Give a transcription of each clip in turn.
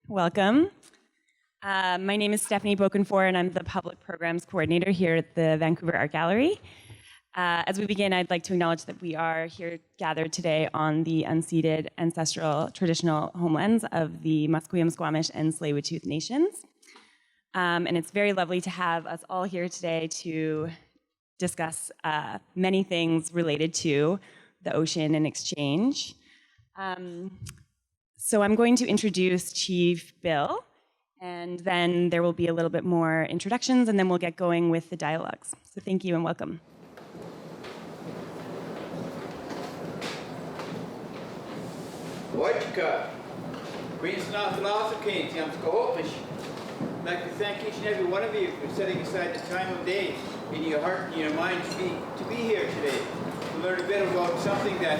Welcome. My name is Stephanie Bokenfor, and I'm the Public Programs Coordinator here at the Vancouver Art Gallery. As we begin, I'd like to acknowledge that we are here gathered today on the unceded ancestral traditional homelands of the Musqueam, Squamish, and Tsleil-Waututh nations. And it's very lovely to have us all here today to discuss many things related to the ocean and exchange. So I'm going to introduce Chief Bill, and then there will be a little bit more introductions, and then we'll get going with the dialogues. So thank you and welcome. I'd like to thank each and every one of you for setting aside the time of day in your heart and your mind to be here today, to learn a bit about something that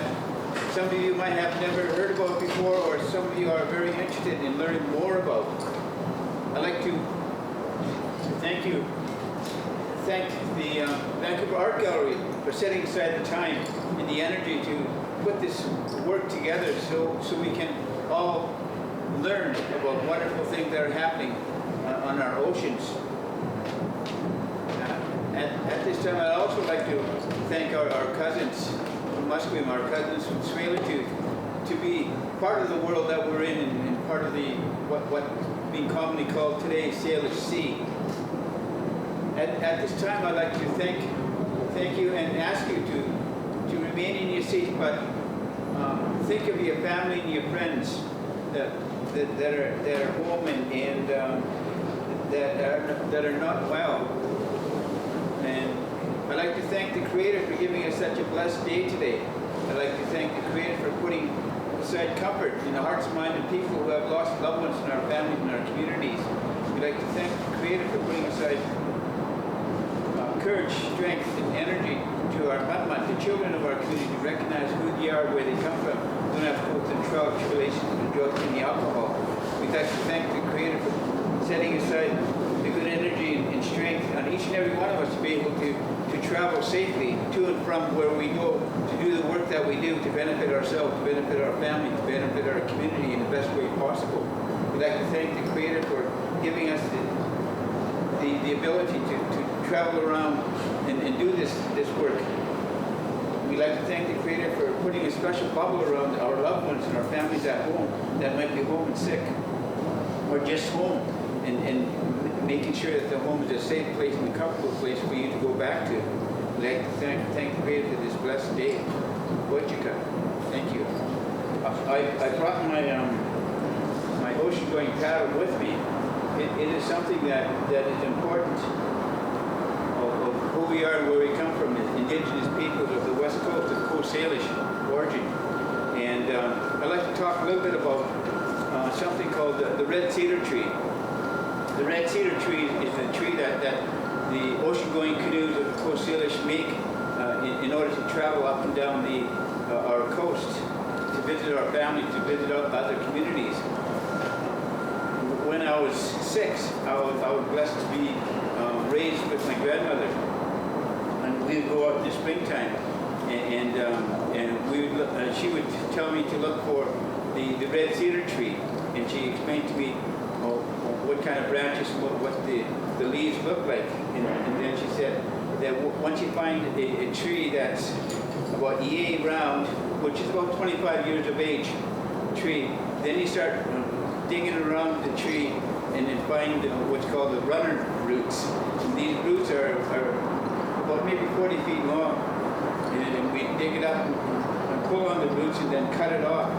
some of you might have never heard about before, or some of you are very interested in learning more about. I'd like to thank the Vancouver Art Gallery for setting aside the time and the energy to put this work together so we can all learn about wonderful things that are happening on our oceans. At this time, I'd also like to thank our cousins from Musqueam, our cousins from Tsleil-Waututh, to be part of the world that we're in and part of the what being commonly called today Salish Sea. At this time, I'd like to thank you and ask you to remain in your seat, but think of your family and your friends that are home and that are not well. And I'd like to thank the Creator for giving us such a blessed day today. I'd like to thank the Creator for putting aside comfort in the hearts and minds of people who have lost loved ones in our families and our communities. We'd like to thank the Creator for putting aside courage, strength, and energy to our Matmat, the children of our community, to recognize who they are, where they come from. Don't have to go through the trial, tribulations, and the drugs and the alcohol. We'd like to thank the Creator for setting aside the good energy and strength on each and every one of us to be able to travel safely to and from where we go, to do the work that we do to benefit ourselves, to benefit our family, to benefit our community in the best way possible. We'd like to thank the Creator for giving us the ability to travel around and do this work. We'd like to thank the Creator for putting a special bubble around our loved ones and our families at home that might be home and sick, or just home, and making sure that the home is a safe place and a comfortable place for you to go back to. We'd like to thank the Creator for this blessed day. Wojcika. Thank you. I brought my ocean-going paddle with me. It is something that is important of who we are and where we come from, as Indigenous peoples of the west coast of Salish origin. And I'd like to talk a little bit about something called the Red Cedar Tree. The Red Cedar Tree is the tree that the ocean-going canoes of the Salish make in order to travel up and down our coast, to visit our families, to visit other communities. When I was 6, I was blessed to be raised with my grandmother, and we would go out in the springtime, and she would tell me to look for the red cedar tree, and she explained to me what kind of branches, what the leaves look like, and then she said that once you find a tree that's about yay round, which is about 25 years of age tree, then you start digging around the tree and then find what's called the runner roots. And these roots are about maybe 40 feet long. And we dig it up and pull on the roots and then cut it off.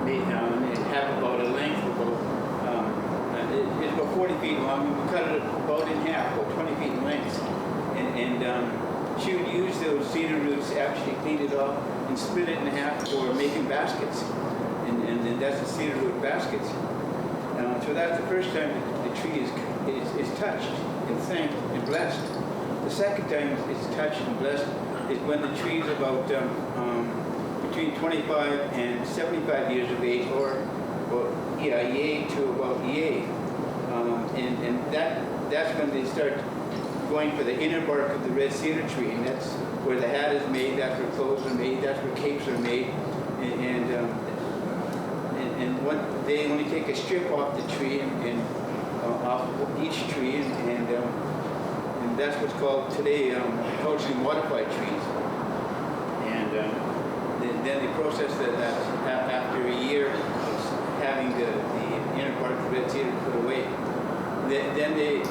And have about a length of it's about 40 feet long. And we cut it about in half, about 20 feet in length. And she would use those cedar roots after she cleaned it off and split it in half for making baskets. And that's the cedar root baskets. So that's the first time the tree is touched and thanked and blessed. The second time it's touched and blessed is when the tree is about between 25 and 75 years of age, or yay to about yay. And that's when they start going for the inner bark of the red cedar tree, and that's where the hat is made, that's where clothes are made, that's where capes are made, and they only take a strip off the tree and off each tree, and that's what's called today culturally modified trees. And then they process that after a year of having the inner part of the red cedar put away. Then the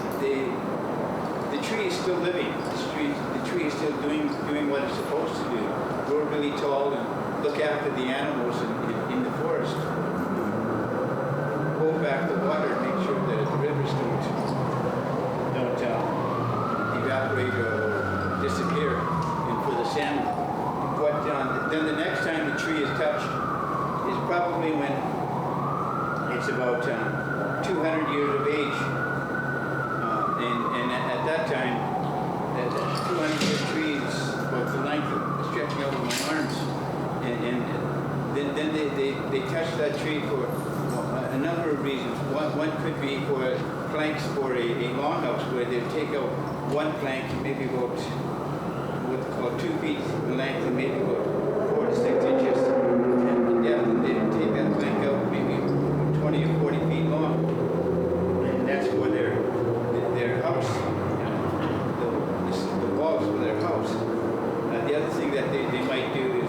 tree is still living. The tree is still doing what it's supposed to do. Grow really tall and look after the animals in the forest. Hold back the water, make sure that the rivers don't evaporate or disappear, and for the salmon. Then the next time the tree is touched is probably when it's about 200 years of age. And at that time, that 200-year tree is about the length of stretching out of my arms. And then they touch that tree for a number of reasons. One could be for planks for a longhouse, where they take out one plank, maybe about what they call 2 feet in length and maybe about 4 to 6 inches in depth, and they take that plank out maybe 20 or 40 feet long. And that's for their house, the walls of their house. The other thing that they might do is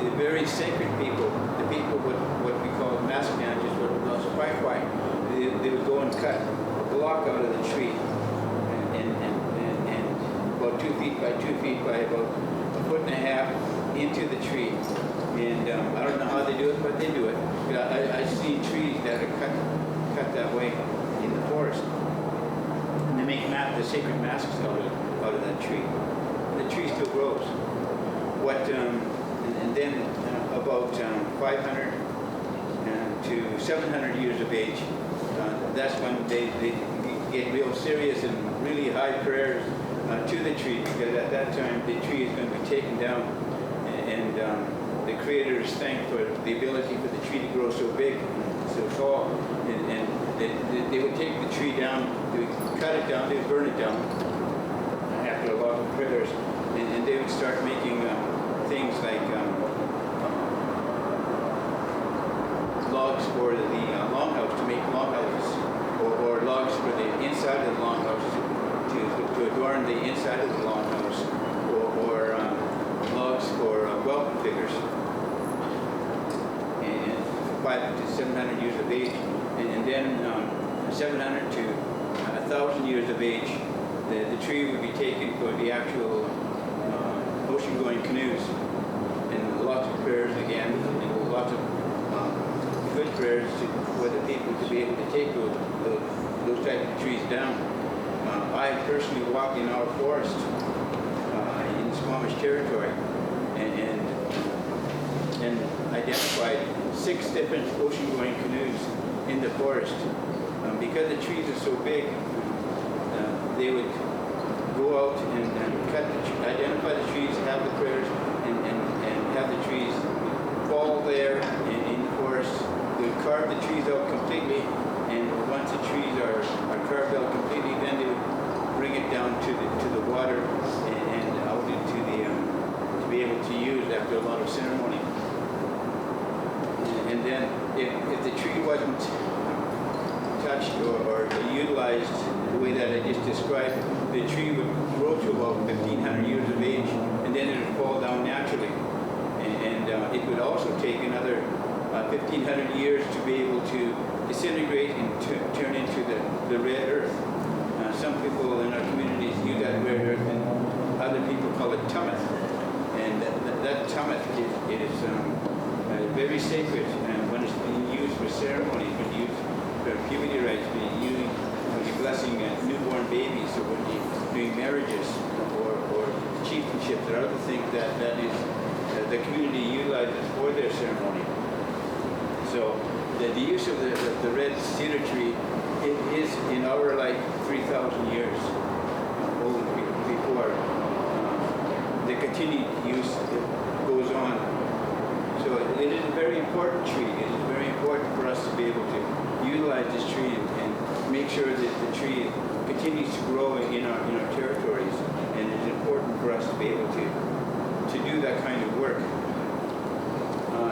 the very sacred people, the people what we call Musqueam, or Sďwməthkվəy, they would go and cut a block out of the tree, and about 2 feet by 2 feet by about 1.5 foot into the tree. And I don't know how they do it, but they do it. I've seen trees that are cut that way in the forest. And they make the sacred masks out of that tree. And the tree still grows. And then about 500 to 700 years of age, that's when they get real serious and really high prayers to the tree, because at that time the tree is going to be taken down, and the Creator is thanked for the ability for the tree to grow so big, so tall, and they would take the tree down, they would cut it down, they would burn it down after a lot of prayers, and they would start making things like logs for the longhouse, to make longhouses, or logs for the inside of the longhouse to adorn the inside of the longhouse, or logs for welcome figures. And 500 to 700 years of age, and then 700 to 1,000 years of age, the tree would be taken for the actual ocean-going canoes, and lots of prayers again, and lots of good prayers for the people to be able to take those types of trees down. I personally walked in our forest in the Squamish territory and identified 6 different ocean-going canoes in the forest. Because the trees are so big, they would go out and identify the trees, have the prayers, and have the trees fall there in the forest. They would carve the trees out completely, and once the trees are carved out completely, then they would bring it down to the water and out into the to be able to use after a lot of ceremony. And then if the tree wasn't touched or utilized the way that I just described, the tree would grow to about 1,500 years of age, and then it would fall down naturally. And it would also take another 1,500 years to be able to disintegrate and turn into the red earth. Some people in our communities use that red earth, and other people call it tummet. And that tummet is very sacred, and when it's being used for ceremonies, when used for puberty rites, when you're blessing newborn babies, or when you're doing marriages, or chieftainships, or other things that is the community utilizes for their ceremony. So the use of the red cedar tree is in our life 3,000 years old before the continued use goes on. So it is a very important tree. It is very important for us to be able to utilize this tree and make sure that the tree continues to grow in our territories. And it is important for us to be able to do that kind of work.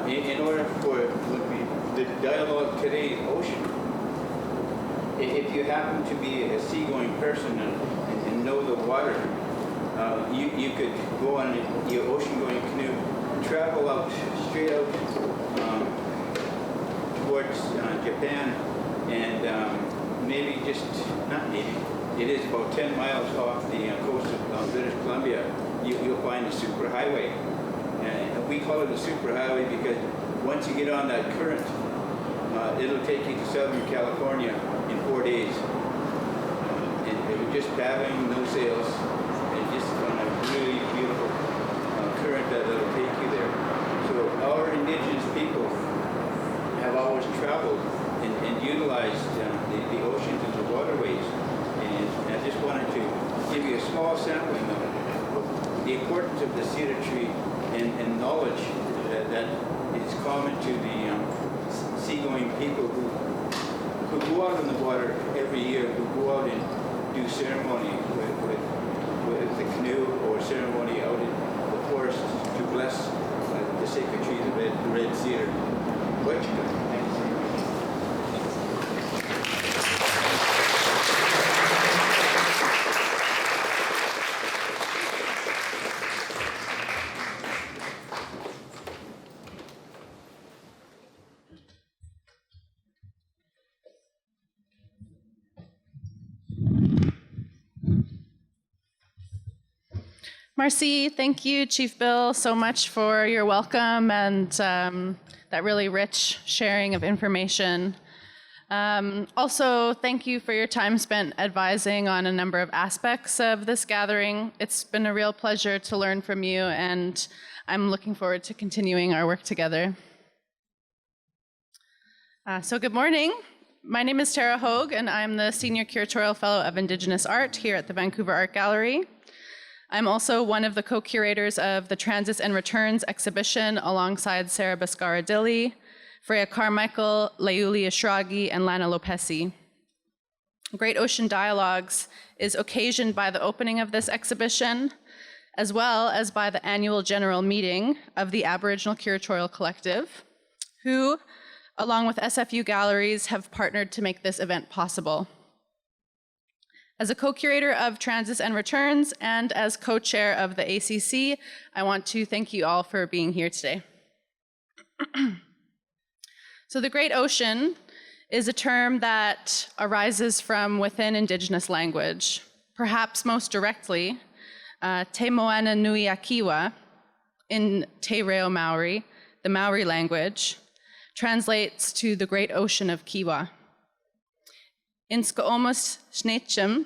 In order for the dialogue today if you happen to be a seagoing person and know the water, you could go on your ocean-going canoe, travel out, straight out towards Japan, and maybe just, not maybe, it is about 10 miles off the coast of British Columbia, you'll find the superhighway. And we call it a superhighway because once you get on that current, it'll take you to Southern California in 4 days. And we're just paddling, no sails, and just on a really beautiful current that'll take you there. So our Indigenous people have always traveled and utilized the oceans and the waterways. And I just wanted to give you a small sampling of the importance of the cedar tree and knowledge that is common to the seagoing people who go out in the water every year, who go out and do ceremony with the canoe or ceremony out in the forest to bless the sacred tree, the red cedar. xʷməthkվəy. Marcy, thank you, Chief Bill, so much for your welcome and that really rich sharing of information. Also, thank you for your time spent advising on a number of aspects of this gathering. It's been a real pleasure to learn from you, and I'm looking forward to continuing our work together. So good morning. My name is Tara Hogue, and I'm the Senior Curatorial Fellow of Indigenous Art here at the Vancouver Art Gallery. I'm also one of the co-curators of the Transits and Returns exhibition alongside Sarah Bascara-Dilly, Freya Carmichael, Leuli Ashragi, and Lana Lopesi. Great Ocean Dialogues is occasioned by the opening of this exhibition, as well as by the annual general meeting of the Aboriginal Curatorial Collective, who, along with SFU Galleries, have partnered to make this event possible. As a co-curator of Transits and Returns and as co-chair of the ACC, I want to thank you all for being here today. So the Great Ocean is a term that arises from within Indigenous language. Perhaps most directly, Te Moana Nui a Kiwa in Te Reo Maori, the Maori language, translates to the Great Ocean of Kiwa. In xʷməthkվəy,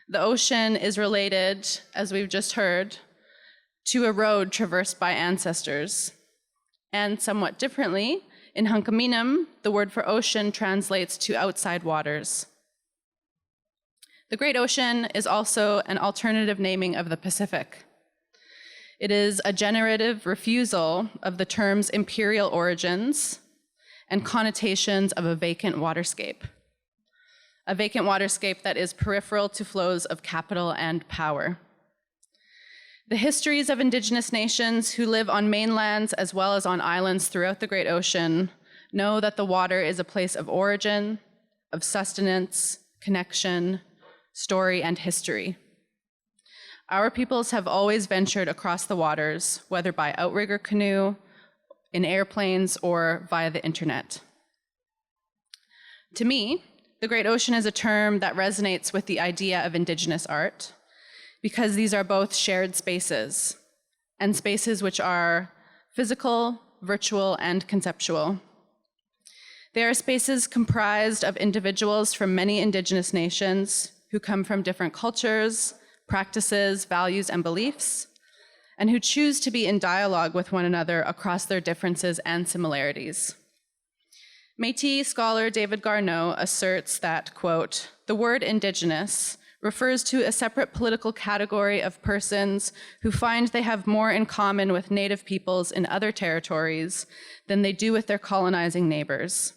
the ocean is related, as we've just heard, to a road traversed by ancestors. And somewhat differently, in Hunkaminam, the word for ocean translates to outside waters. The Great Ocean is also an alternative naming of the Pacific. It is a generative refusal of the term's imperial origins and connotations of a vacant waterscape that is peripheral to flows of capital and power. The histories of Indigenous nations who live on mainlands as well as on islands throughout the Great Ocean know that the water is a place of origin, of sustenance, connection, story, and history. Our peoples have always ventured across the waters, whether by outrigger canoe, in airplanes, or via the internet. To me, the Great Ocean is a term that resonates with the idea of Indigenous art, because these are both shared spaces, and spaces which are physical, virtual, and conceptual. They are spaces comprised of individuals from many Indigenous nations who come from different cultures, practices, values, and beliefs, and who choose to be in dialogue with one another across their differences and similarities. Métis scholar David Garneau asserts that, quote, "The word Indigenous refers to a separate political category of persons who find they have more in common with Native peoples in other territories than they do with their colonizing neighbors.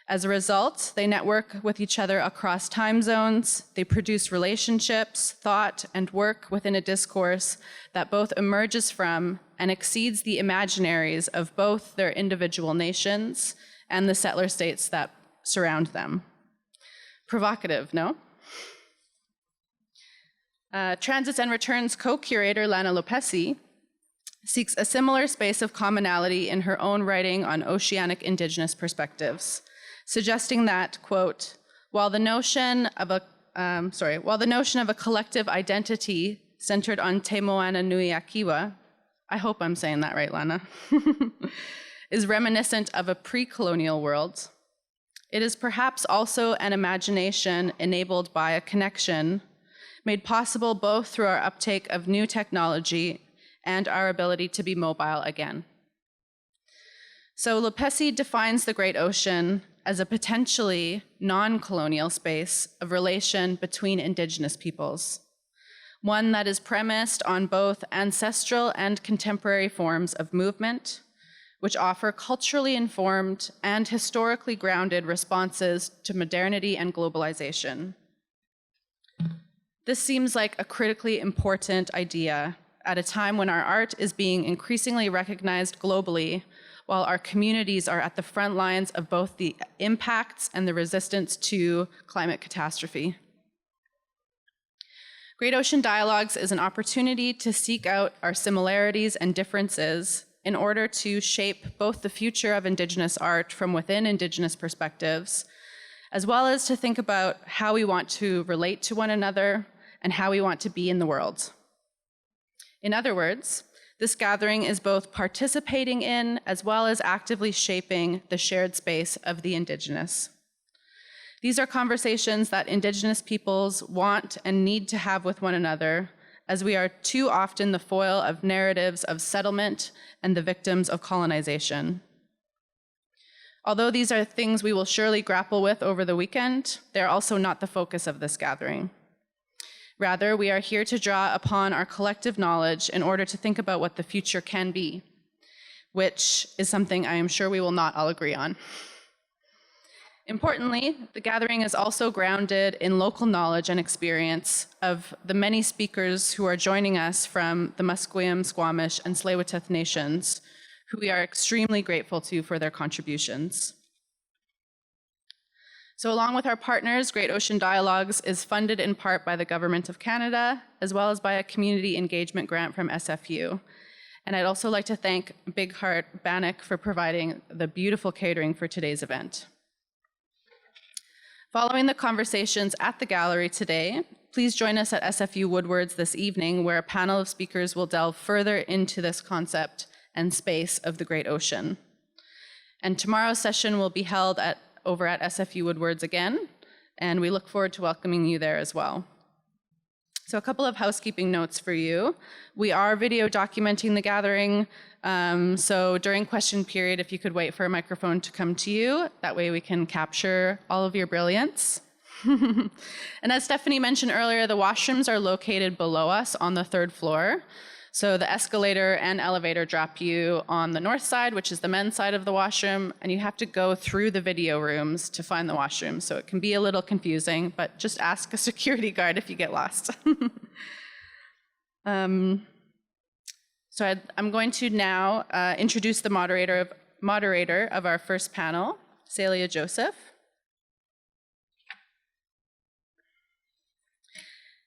As a result, they network with each other across time zones, they produce relationships, thought, and work within a discourse that both emerges from and exceeds the imaginaries of both their individual nations and the settler states that surround them. Provocative, no? Transits and Returns co-curator Lana Lopesi seeks a similar space of commonality in her own writing on oceanic Indigenous perspectives, suggesting that, quote, while the notion of a collective identity centered on Te Moana Nui Akiwa, I hope I'm saying that right, Lana, is reminiscent of a pre-colonial world, it is perhaps also an imagination enabled by a connection made possible both through our uptake of new technology and our ability to be mobile again. So Lopesi defines the Great Ocean as a potentially non-colonial space of relation between Indigenous peoples, one that is premised on both ancestral and contemporary forms of movement, which offer culturally informed and historically grounded responses to modernity and globalization. This seems like a critically important idea at a time when our art is being increasingly recognized globally, while our communities are at the front lines of both the impacts and the resistance to climate catastrophe. Great Ocean Dialogues is an opportunity to seek out our similarities and differences in order to shape both the future of Indigenous art from within Indigenous perspectives, as well as to think about how we want to relate to one another and how we want to be in the world. In other words, this gathering is both participating in as well as actively shaping the shared space of the Indigenous. These are conversations that Indigenous peoples want and need to have with one another, as we are too often the foil of narratives of settlement and the victims of colonization. Although these are things we will surely grapple with over the weekend, they're also not the focus of this gathering. Rather, we are here to draw upon our collective knowledge in order to think about what the future can be, which is something I am sure we will not all agree on. Importantly, the gathering is also grounded in local knowledge and experience of the many speakers who are joining us from the Musqueam, Squamish, and Tsleil-Waututh nations, who we are extremely grateful to for their contributions. So along with our partners, Great Ocean Dialogues is funded in part by the Government of Canada, as well as by a community engagement grant from SFU. And I'd also like to thank Big Heart Bannock for providing the beautiful catering for today's event. Following the conversations at the gallery today, please join us at SFU Woodwards this evening, where a panel of speakers will delve further into this concept and space of the Great Ocean. And tomorrow's session will be held over at SFU Woodwards again, and we look forward to welcoming you there as well. So a couple of housekeeping notes for you. We are video documenting the gathering, so during question period, if you could wait for a microphone to come to you, that way we can capture all of your brilliance. And as Stephanie mentioned earlier, the washrooms are located below us on the 3rd floor. So the escalator and elevator drop you on the north side, which is the men's side of the washroom, and you have to go through the video rooms to find the washroom. So it can be a little confusing, but just ask a security guard if you get lost. So I'm going to now introduce the moderator of our first panel, Salia Joseph.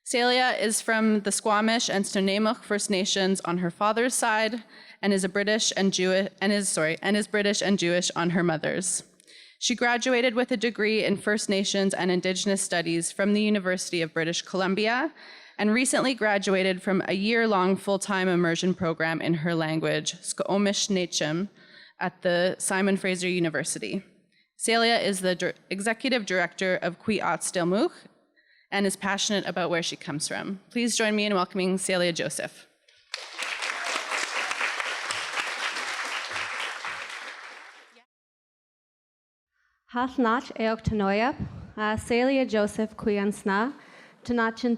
Salia is from the Squamish and Stoneymook First Nations on her father's side, and is British and Jewish on her mother's. She graduated with a degree in First Nations and Indigenous Studies from the University of British Columbia, and recently graduated from a year-long full-time immersion program in her language, Squamish, at the Simon Fraser University. Salia is the executive director of xʷməthkվəy and is passionate about where she comes from. Please join me in welcoming Salia Joseph. Hasnach eochtanoia, Salia Joseph Quiansna, Tanachin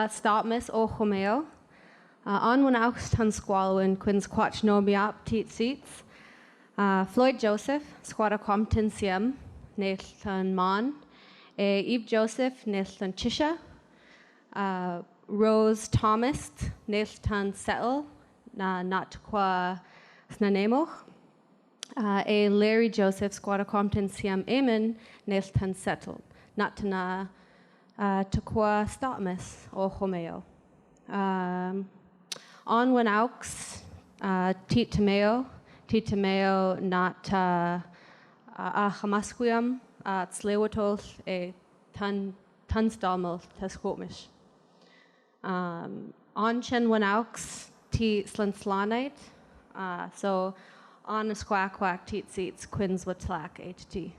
Stopmis o Homeo, Onwanaust tan Squalwin Quins Quach Nomiap Teat Seats, Floyd Joseph, Squatta Compton Siem, Nathan Mon, Eve Joseph, Nathan Chisha, Rose Thomas, Nathan Settle, Natqua Snanemoch, Larry Joseph, Squatta Compton Siam Amen, Nathan Settle. natana tukwa stotmas o homeo. On wenaux tit tameo not a Musqueam Tsleil-Waututh e tunstalmel ta Squamish. On chen wenaux tit slanslonite, so on a Sgsmåkvæk tit seats quins watlak HT.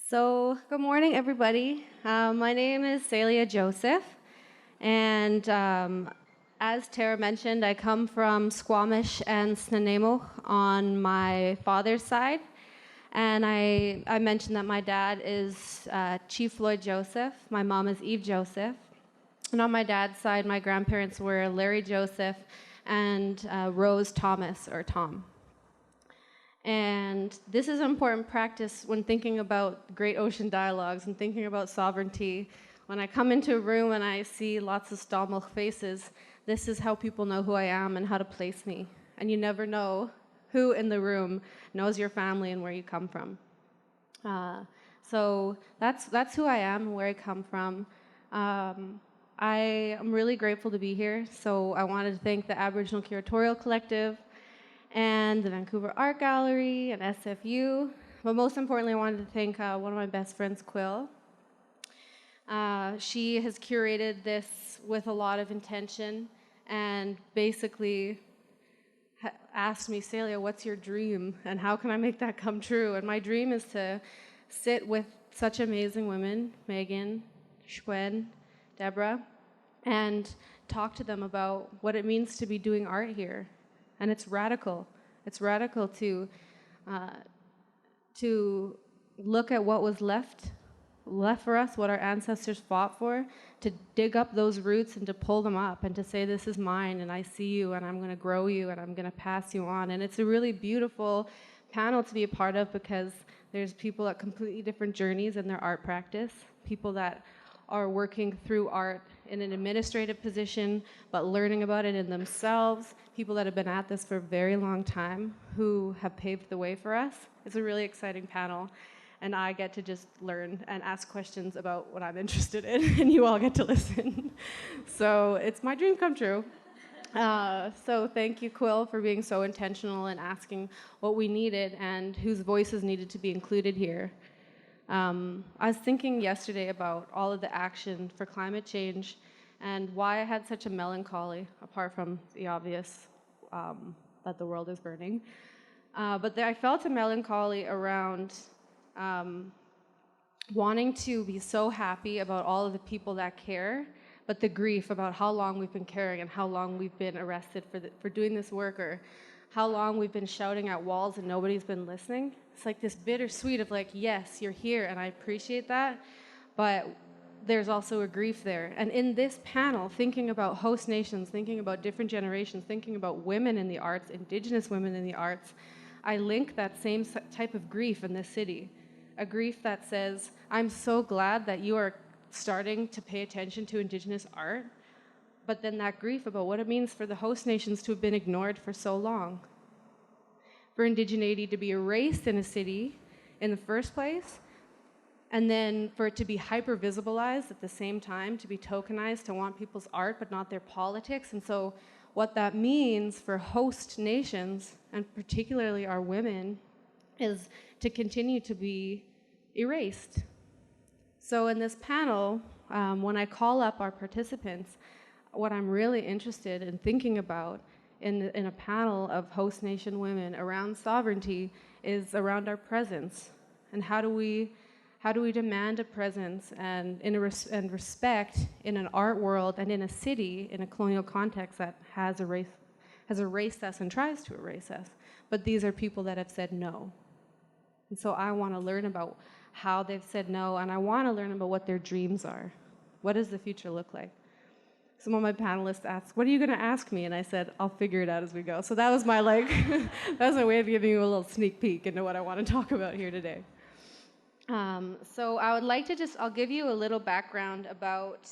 So good morning, everybody. My name is Salia Joseph, and as Tara mentioned, I come from Squamish and Snuneymuxw on my father's side. And I mentioned that my dad is Chief Lloyd Joseph, my mom is Eve Joseph. And on my dad's side, my grandparents were Larry Joseph and Rose Thomas, or Tom. And this is an important practice when thinking about Great Ocean dialogues and thinking about sovereignty. When I come into a room and I see lots of Stalmach faces, this is how people know who I am and how to place me. And you never know who in the room knows your family and where you come from. So that's who I am and where I come from. I am really grateful to be here. So I wanted to thank the Aboriginal Curatorial Collective and the Vancouver Art Gallery and SFU. But most importantly, I wanted to thank one of my best friends, Quill. She has curated this with a lot of intention and basically asked me, Salia, what's your dream and how can I make that come true? And my dream is to sit with such amazing women, Meagan, Sḳwməthkվəy, Debra, and talk to them about what it means to be doing art here. And it's radical. It's radical to look at what was left for us, what our ancestors fought for, to dig up those roots and to pull them up and to say, this is mine and I see you and I'm going to grow you and I'm going to pass you on. And it's a really beautiful panel to be a part of because there's people at completely different journeys in their art practice, people that are working through art in an administrative position, but learning about it in themselves, people that have been at this for a very long time who have paved the way for us. It's a really exciting panel, and I get to just learn and ask questions about what I'm interested in, and you all get to listen. So it's my dream come true. So thank you, Quill, for being so intentional and asking what we needed and whose voices needed to be included here. I was thinking yesterday about all of the action for climate change and why I had such a melancholy, apart from the obvious that the world is burning. But I felt a melancholy around wanting to be so happy about all of the people that care, but the grief about how long we've been caring and how long we've been arrested for doing this work, or how long we've been shouting at walls and nobody's been listening. It's like this bittersweet of like, yes, you're here and I appreciate that, but there's also a grief there. And in this panel, thinking about host nations, thinking about different generations, thinking about women in the arts, Indigenous women in the arts, I link that same type of grief in this city. A grief that says, I'm so glad that you are starting to pay attention to Indigenous art, but then that grief about what it means for the host nations to have been ignored for so long. For indigeneity to be erased in a city in the first place, and then for it to be hyper-visibilized at the same time, to be tokenized, to want people's art but not their politics. And so what that means for host nations, and particularly our women, is to continue to be erased. So in this panel, when I call up our participants, what I'm really interested in thinking about in a panel of host nation women around sovereignty is around our presence, and how do we demand a presence and respect in an art world and in a city in a colonial context that has erased us and tries to erase us. But these are people that have said no, and so I want to learn about how they've said no, and I want to learn about what their dreams are. What does the future look like? Some of my panelists asked, what are you going to ask me? And I said, I'll figure it out as we go. So that was my that was my way of giving you a little sneak peek into what I want to talk about here today. So I would like to I'll give you a little background about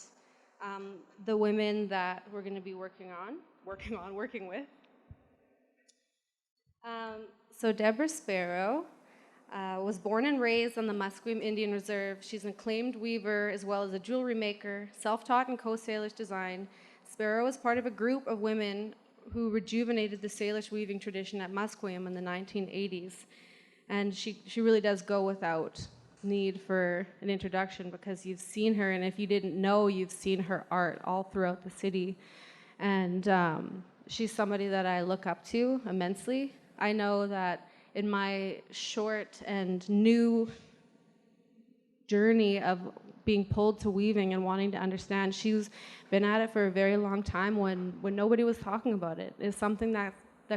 the women that we're going to be working with. So Debra Sparrow was born and raised on the Musqueam Indian Reserve. She's an acclaimed weaver as well as a jewelry maker, self-taught in Coast Salish design. Sparrow was part of a group of women who rejuvenated the Salish weaving tradition at Musqueam in the 1980s. And she really does go without need for an introduction because you've seen her, and if you didn't know, you've seen her art all throughout the city. And she's somebody that I look up to immensely. I know that in my short and new journey of being pulled to weaving and wanting to understand, she's been at it for a very long time when nobody was talking about it. It's something that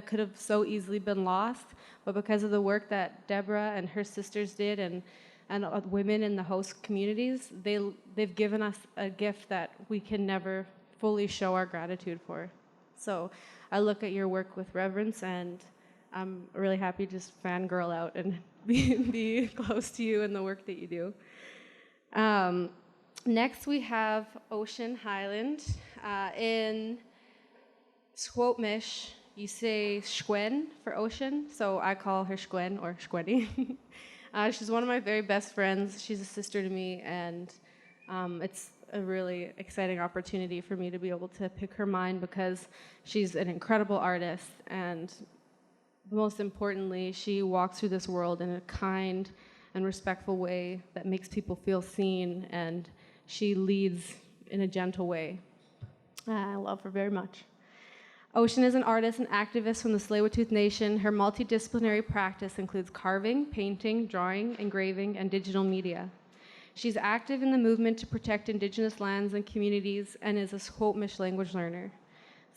could have so easily been lost, but because of the work that Debra and her sisters did and women in the host communities, they've given us a gift that we can never fully show our gratitude for. So I look at your work with reverence, and I'm really happy to just fangirl out and be close to you and the work that you do. Next we have Ocean Hyland. In Squamish, you say Sḳwməthkվəy for ocean, so I call her Sḳwməthkվəy or Squenny. She's one of my very best friends. She's a sister to me, and it's a really exciting opportunity for me to be able to pick her mind because she's an incredible artist, and most importantly, she walks through this world in a kind and respectful way that makes people feel seen, and she leads in a gentle way. I love her very much. Ocean is an artist and activist from the Tsleil-Waututh Nation. Her multidisciplinary practice includes carving, painting, drawing, engraving, and digital media. She's active in the movement to protect Indigenous lands and communities and is a Squamish language learner.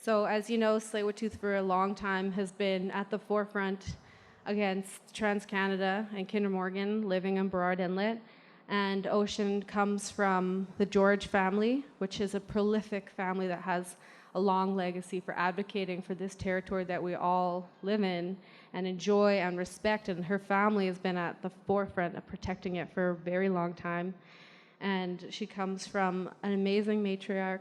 So as you know, Tsleil-Waututh for a long time has been at the forefront against Trans-Canada and Kinder Morgan living on Burrard Inlet. And Ocean comes from the George family, which is a prolific family that has a long legacy for advocating for this territory that we all live in and enjoy and respect. And her family has been at the forefront of protecting it for a very long time. And she comes from an amazing matriarch,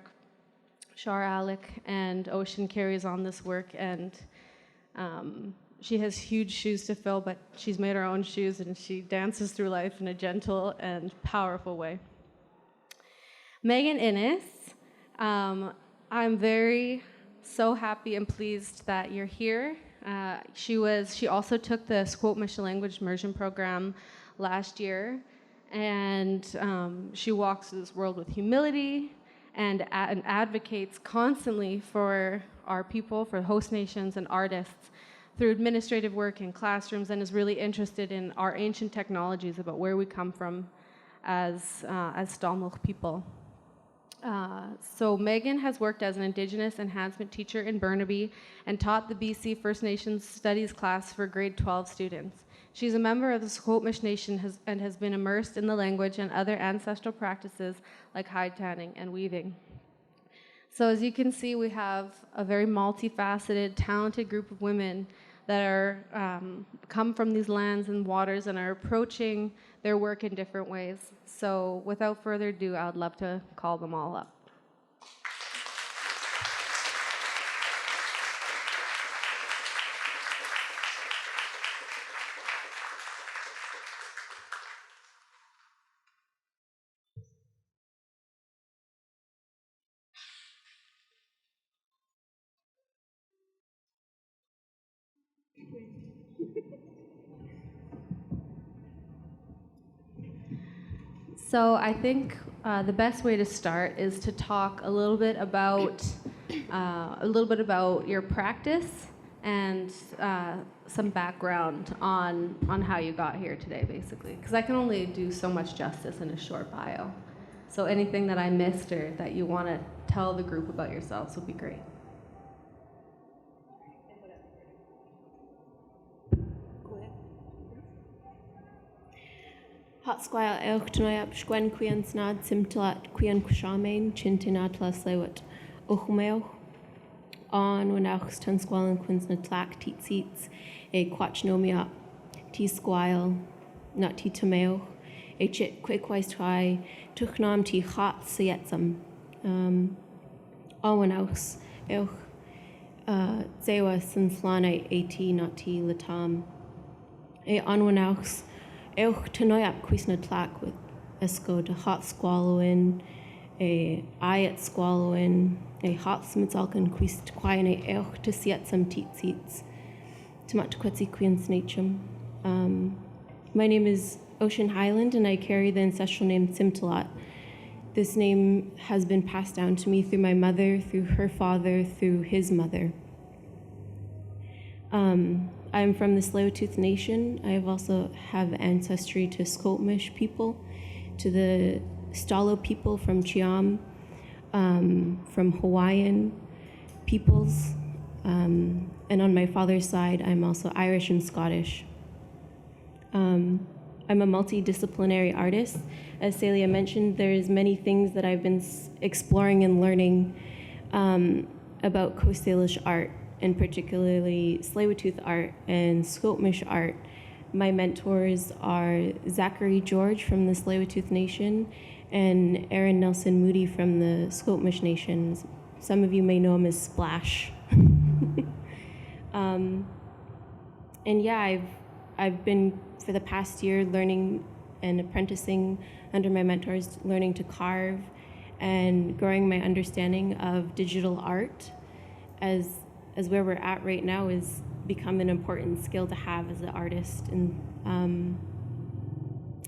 Shar Alec, and Ocean carries on this work, and she has huge shoes to fill, but she's made her own shoes, and she dances through life in a gentle and powerful way. Meagan Innes, I'm so happy and pleased that you're here. She also took the Squamish language immersion program last year, and she walks through this world with humility and advocates constantly for our people, for host nations and artists through administrative work in classrooms, and is really interested in our ancient technologies about where we come from as Stālmulch people. So Meagan has worked as an Indigenous enhancement teacher in Burnaby and taught the BC First Nations Studies class for grade 12 students. She's a member of the Squamish Nation and has been immersed in the language and other ancestral practices like hide tanning and weaving. So as you can see, we have a very multifaceted, talented group of women that are come from these lands and waters and are approaching their work in different ways. So without further ado, I would love to call them all up. So I think the best way to start is to talk a little bit about your practice and some background on how you got here today, basically, because I can only do so much justice in a short bio. So anything that I missed or that you want to tell the group about yourselves would be great. Housekeeping Notes xʷməthkվəy snad simtlat quian qushamain chintinat Tsleil-Waututh xʷməthkվəy on wenachs tan squalan quins na tlac teats a quachnomia t squile not t tomeo a chit quickwise try tuchnam t hot sietsam on wenachs zewa sinslana at not t latam a on wenachs xʷməthkվəy with esco to hot squallowin, a I at squallowin, a hot smitzalkan quist quine a to siet some teats. xʷməthkվəy. My name is Ocean Highland, and I carry the ancestral name Tsleil-Waututh. This name has been passed down to me through my mother, through her father, through his mother. I'm from the Tsleil-Waututh Nation. I also have ancestry to Squamish people, to the Stalo people from Chiam, from Hawaiian peoples, and on my father's side, I'm also Irish and Scottish. I'm a multidisciplinary artist. As Salia mentioned, there's many things that I've been exploring and learning about Coast Salish art, and particularly Tsleil-Waututh art and Squamish art. My mentors are Zachary George from the Tsleil-Waututh Nation and Aaron Nelson Moody from the Squamish Nation. Some of you may know him as Splash. And yeah, I've been for the past year learning and apprenticing under my mentors, learning to carve and growing my understanding of digital art as where we're at right now is become an important skill to have as an artist. And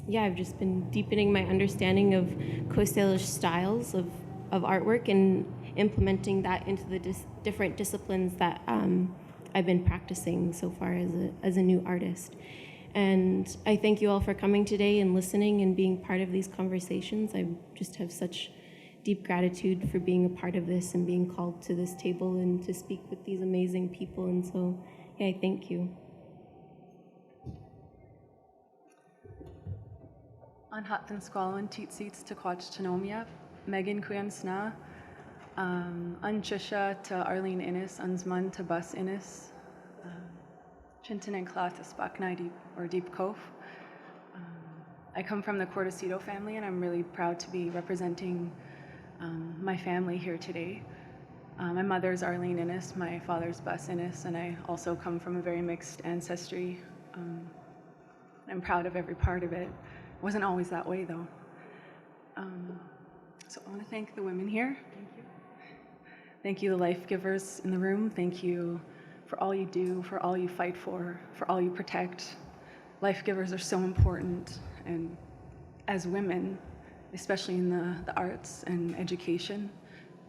yeah, I've just been deepening my understanding of Coast Salish styles of artwork and implementing that into the different disciplines that I've been practicing so far as a new artist. And I thank you all for coming today and listening and being part of these conversations. I just have such deep gratitude for being a part of this and being called to this table and to speak with these amazing people. And so, yeah, I thank you. An hatan squalwan teats to Quach Meagan Kuyan Sna, Unchisha to Arlene Innes, Unsman to Bus Innes, Chinton and Cloth to Spaknai Deep or Deep Cove. I come from the Cordacito family, and I'm really proud to be representing my family here today. My mother's Arlene Innes, my father's Bus Innes, and I also come from a very mixed ancestry. I'm proud of every part of it. It wasn't always that way, though. So I want to thank the women here. Thank you. Thank you, the life givers in the room. Thank you for all you do, for all you fight for all you protect. Life givers are so important, and as women, especially in the arts and education,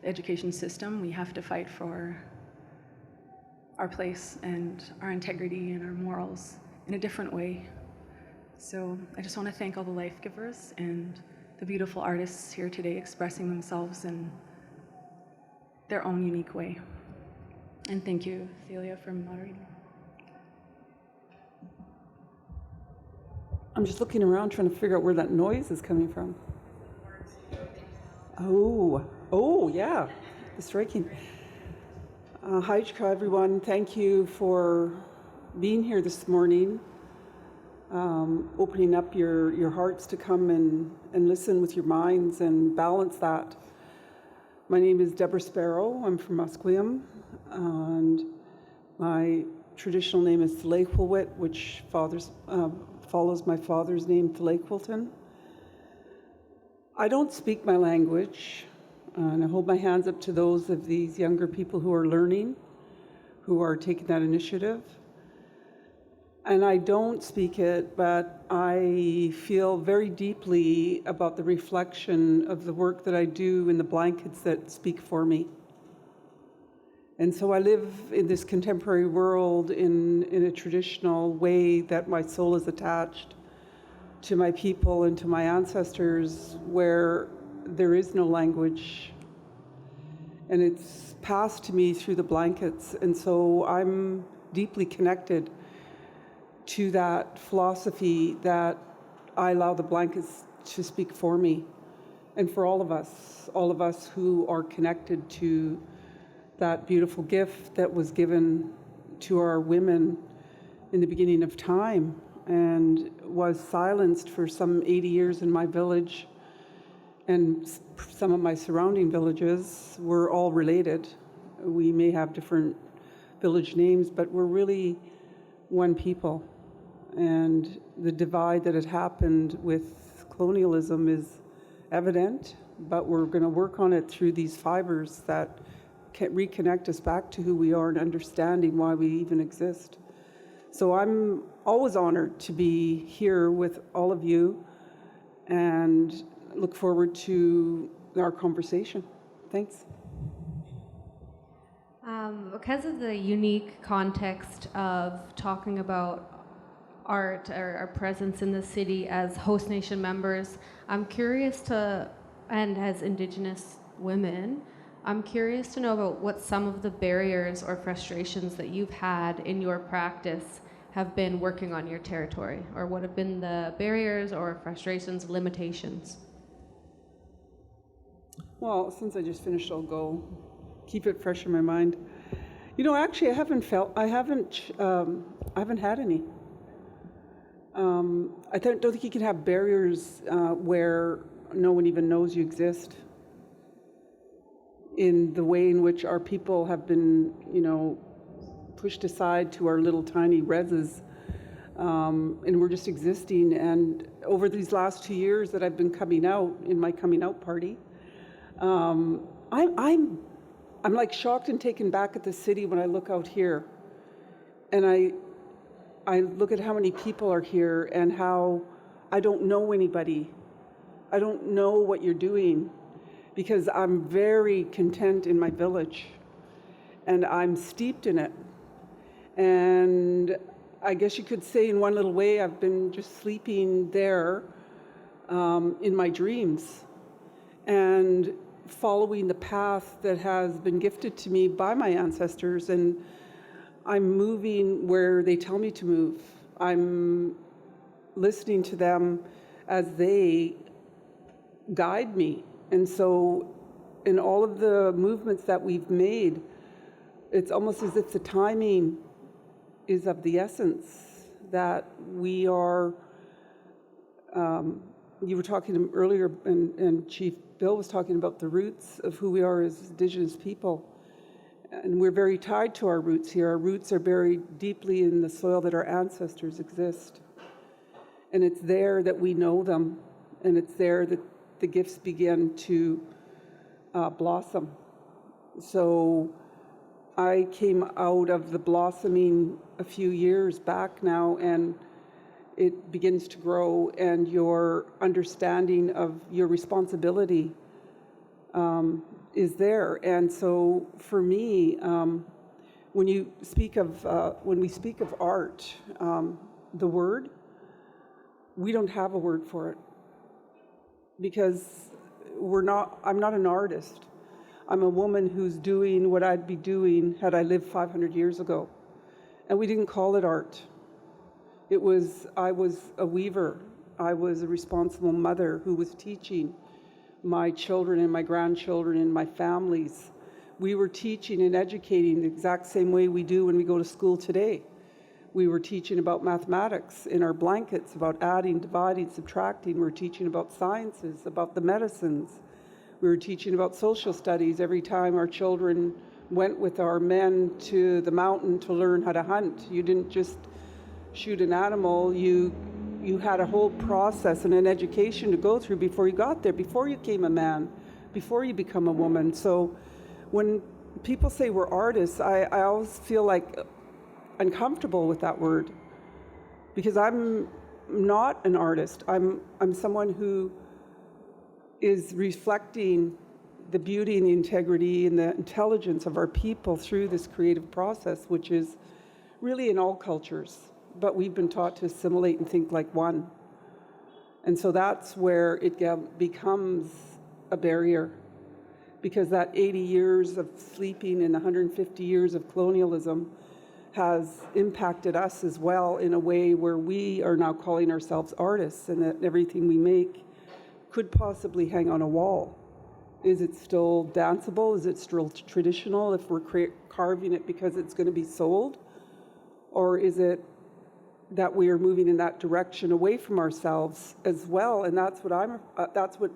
the education system, we have to fight for our place and our integrity and our morals in a different way. So I just want to thank all the life givers and the beautiful artists here today expressing themselves in their own unique way. And thank you, Celia, for moderating. I'm just looking around trying to figure out where that noise is coming from. Oh, yeah, the striking. Hi, everyone. Thank you for being here this morning, opening up your hearts to come and listen with your minds and balance that. My name is Debra Sparrow. I'm from Musqueam, and my traditional name is Tsleil-Waututh, which follows my father's name, Tsleil-Waututh. I don't speak my language, and I hold my hands up to those of these younger people who are learning, who are taking that initiative. And I don't speak it, but I feel very deeply about the reflection of the work that I do in the blankets that speak for me. And so I live in this contemporary world in a traditional way that my soul is attached to my people and to my ancestors, where there is no language. And it's passed to me through the blankets. And so I'm deeply connected to that philosophy that I allow the blankets to speak for me and for all of us who are connected to that beautiful gift that was given to our women in the beginning of time and was silenced for some 80 years in my village, and some of my surrounding villages. We're all related. We may have different village names, but we're really one people. And the divide that had happened with colonialism is evident, but we're going to work on it through these fibers that can reconnect us back to who we are and understanding why we even exist. So I'm always honored to be here with all of you and look forward to our conversation. Thanks. Because of the unique context of talking about art or our presence in the city as host nation members, I'm curious to, and as Indigenous women, I'm curious to know about what some of the barriers or frustrations that you've had in your practice have been working on your territory, or what have been the barriers or frustrations, limitations? Well, since I just finished, I'll go keep it fresh in my mind. You know, actually, I haven't had any. I don't think you can have barriers where no one even knows you exist. In the way in which our people have been, you know, pushed aside to our little tiny reses, and we're just existing. And over these last 2 years that I've been coming out in my coming out party, I'm like shocked and taken back at the city when I look out here, and I look at how many people are here and how I don't know anybody. I don't know what you're doing because I'm very content in my village and I'm steeped in it. And I guess you could say in one little way I've been just sleeping there in my dreams and following the path that has been gifted to me by my ancestors, and I'm moving where they tell me to move. I'm listening to them as they guide me. And so in all of the movements that we've made, it's almost as if the timing is of the essence, that we are, you were talking earlier, and Chief Bill was talking about the roots of who we are as Indigenous people. And we're very tied to our roots here. Our roots are buried deeply in the soil that our ancestors exist. And it's there that we know them, and it's there that the gifts begin to blossom. So I came out of the blossoming a few years back now, and it begins to grow, and your understanding of your responsibility is there. And so for me, when we speak of art, the word, we don't have a word for it because I'm not an artist. I'm a woman who's doing what I'd be doing had I lived 500 years ago. And we didn't call it art. I was a weaver. I was a responsible mother who was teaching my children and my grandchildren and my families. We were teaching and educating the exact same way we do when we go to school today. We were teaching about mathematics in our blankets, about adding, dividing, subtracting. We were teaching about sciences, about the medicines. We were teaching about social studies every time our children went with our men to the mountain to learn how to hunt. You didn't just shoot an animal, you had a whole process and an education to go through before you got there, before you became a man, before you become a woman. So when people say we're artists, I always feel like uncomfortable with that word because I'm not an artist. I'm someone who is reflecting the beauty and the integrity and the intelligence of our people through this creative process, which is really in all cultures. But we've been taught to assimilate and think like one. And so that's where it becomes a barrier, because that 80 years of sleeping and 150 years of colonialism has impacted us as well in a way where we are now calling ourselves artists, and that everything we make could possibly hang on a wall. Is it still danceable? Is it still traditional if we're carving it because it's going to be sold? Or is it that we are moving in that direction away from ourselves as well? And that's what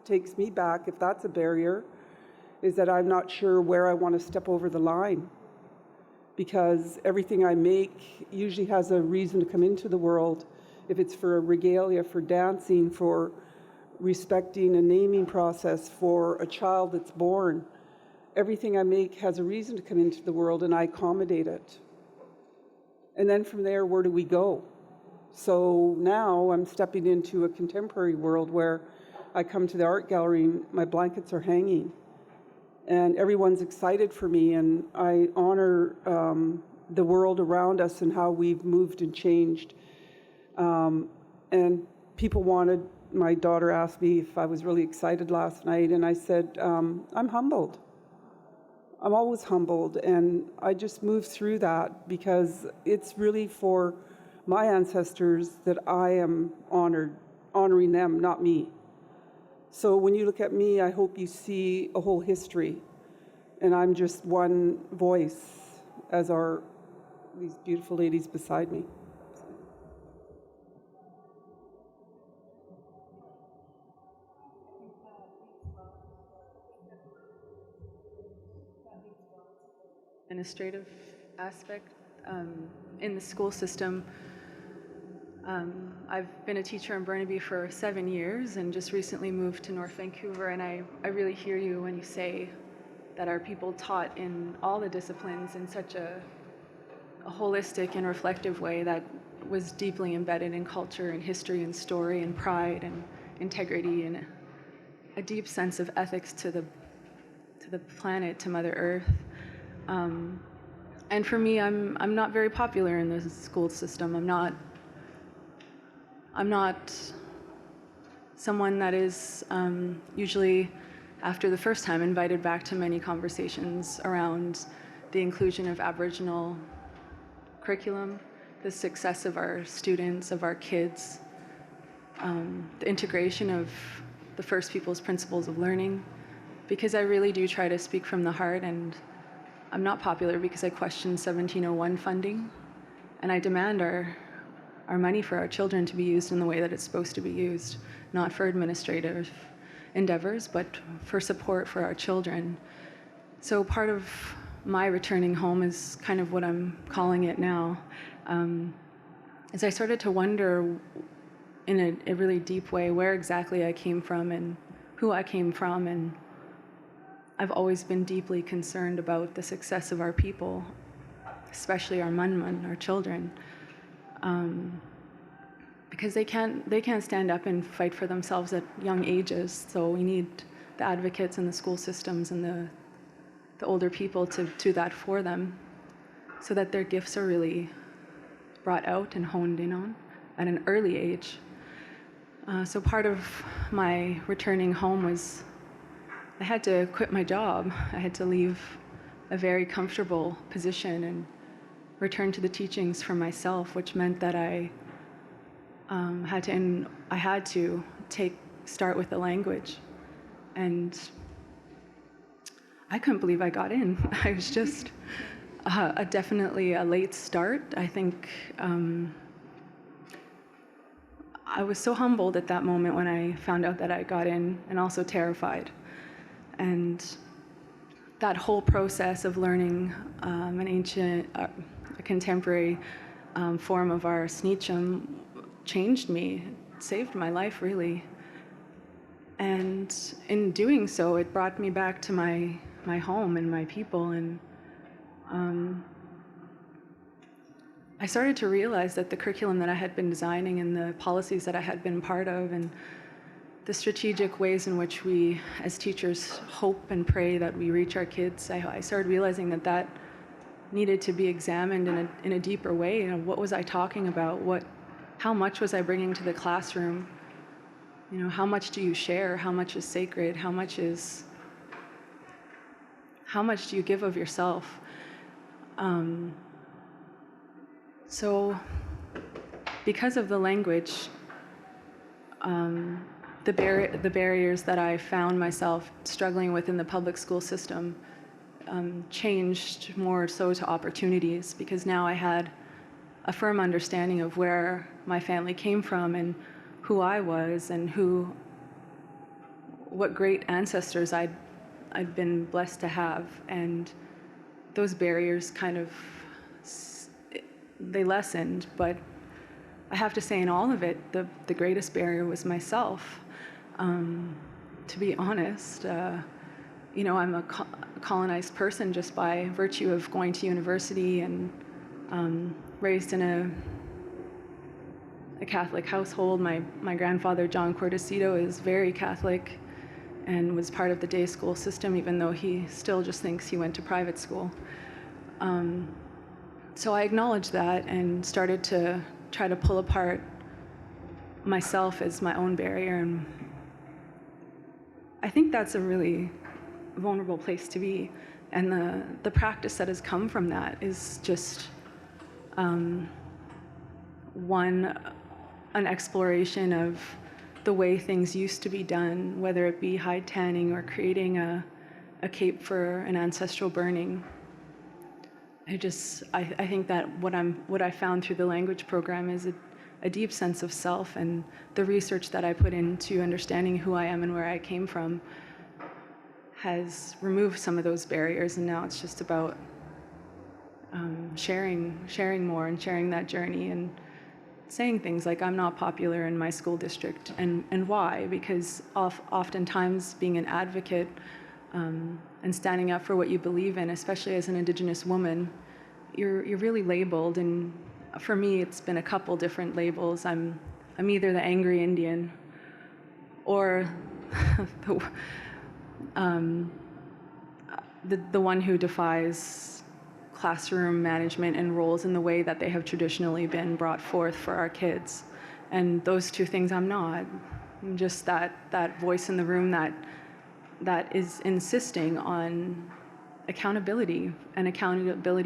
takes me back, if that's a barrier, is that I'm not sure where I want to step over the line. because everything I make usually has a reason to come into the world. If it's for a regalia, for dancing, for respecting a naming process, for a child that's born, everything I make has a reason to come into the world, and I accommodate it. And then from there, where do we go? So now I'm stepping into a contemporary world where I come to the art gallery and my blankets are hanging. And everyone's excited for me, and I honor the world around us and how we've moved and changed. And people wanted, my daughter asked me if I was really excited last night, and I said, I'm humbled. I'm always humbled, and I just move through that because it's really for my ancestors that I am honoring them, not me. So when you look at me, I hope you see a whole history, and I'm just one voice, as are these beautiful ladies beside me. Administrative aspect in the school system. I've been a teacher in Burnaby for 7 years and just recently moved to North Vancouver, and I really hear you when you say that our people taught in all the disciplines in such a holistic and reflective way that was deeply embedded in culture and history and story and pride and integrity and a deep sense of ethics to the planet, to Mother Earth. And for me, I'm not very popular in the school system. I'm not someone that is usually, after the first time, invited back to many conversations around the inclusion of Aboriginal curriculum, the success of our students, of our kids, the integration of the First Peoples principles of learning, because I really do try to speak from the heart, and I'm not popular because I question 1701 funding, and I demand our money for our children to be used in the way that it's supposed to be used, not for administrative endeavors, but for support for our children. So part of my returning home is kind of what I'm calling it now. As I started to wonder in a really deep way where exactly I came from and who I came from, and I've always been deeply concerned about the success of our people, especially our munmun, our children, because they can't stand up and fight for themselves at young ages. So we need the advocates and the school systems and the older people to do that for them, so that their gifts are really brought out and honed in on at an early age. So part of my returning home was I had to quit my job. I had to leave a very comfortable position and return to the teachings for myself, which meant that I had to start with the language. And I couldn't believe I got in. I was just definitely a late start. I think I was so humbled at that moment when I found out that I got in, and also terrified. And that whole process of learning an ancient, a contemporary form of our Sňičem changed me, saved my life, really. And in doing so, it brought me back to my home and my people. And I started to realize that the curriculum that I had been designing and the policies that I had been part of and the strategic ways in which we, as teachers, hope and pray that we reach our kids, I started realizing that needed to be examined in a deeper way. You know, what was I talking about? How much was I bringing to the classroom? You know, how much do you share? How much is sacred? How much do you give of yourself? So, because of the language, the barriers that I found myself struggling with in the public school system changed more so to opportunities, because now I had a firm understanding of where my family came from and who I was and what great ancestors I'd been blessed to have. And those barriers kind of they lessened, but I have to say in all of it, the greatest barrier was myself. To be honest, I'm a colonized person just by virtue of going to university and raised in a Catholic household. My grandfather, John Cordesito, is very Catholic and was part of the day school system, even though he still just thinks he went to private school. So I acknowledged that and started to try to pull apart myself as my own barrier. And I think that's a really vulnerable place to be. And the practice that has come from that is just an exploration of the way things used to be done, whether it be hide tanning or creating a cape for an ancestral burning. I think that what I found through the language program is a deep sense of self, and the research that I put into understanding who I am and where I came from has removed some of those barriers, and now it's just about sharing more and sharing that journey and saying things like, I'm not popular in my school district, and why? Because oftentimes being an advocate and standing up for what you believe in, especially as an Indigenous woman, you're really labeled. And for me, it's been a couple different labels. I'm either the angry Indian or the one who defies classroom management and roles in the way that they have traditionally been brought forth for our kids. And those two things I'm not. I'm just that voice in the room that is insisting on accountability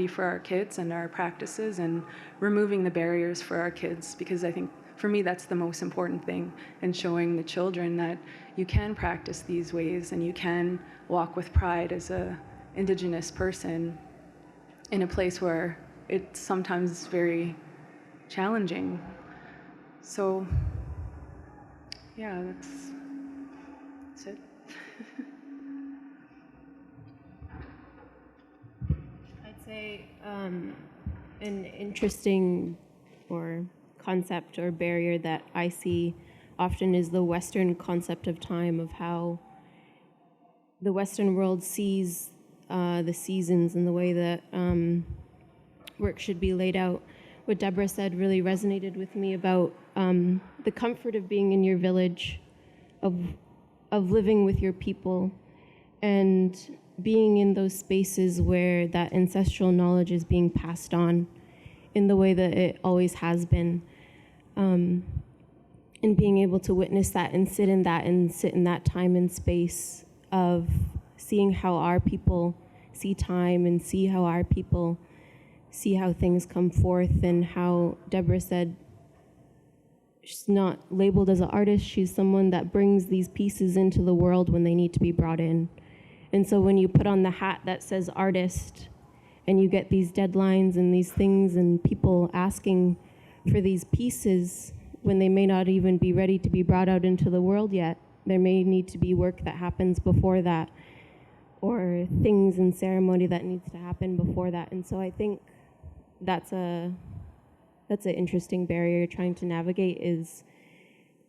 for our kids and our practices, and removing the barriers for our kids, because I think for me that's the most important thing, and showing the children that you can practice these ways and you can walk with pride as a Indigenous person in a place where it's sometimes very challenging. So yeah, that's it. I'd say an interesting or concept or barrier that I see often is the Western concept of time, of how the Western world sees the seasons and the way that work should be laid out. What Debra said really resonated with me about the comfort of being in your village, of living with your people, and being in those spaces where that ancestral knowledge is being passed on in the way that it always has been, and being able to witness that and sit in that time and space of seeing how our people see time and see how our people see how things come forth, and how Debra said she's not labeled as an artist, she's someone that brings these pieces into the world when they need to be brought in. And so when you put on the hat that says artist, and you get these deadlines and these things and people asking for these pieces when they may not even be ready to be brought out into the world yet, there may need to be work that happens before that, or things and ceremony that needs to happen before that. And so I think that's an interesting barrier trying to navigate, is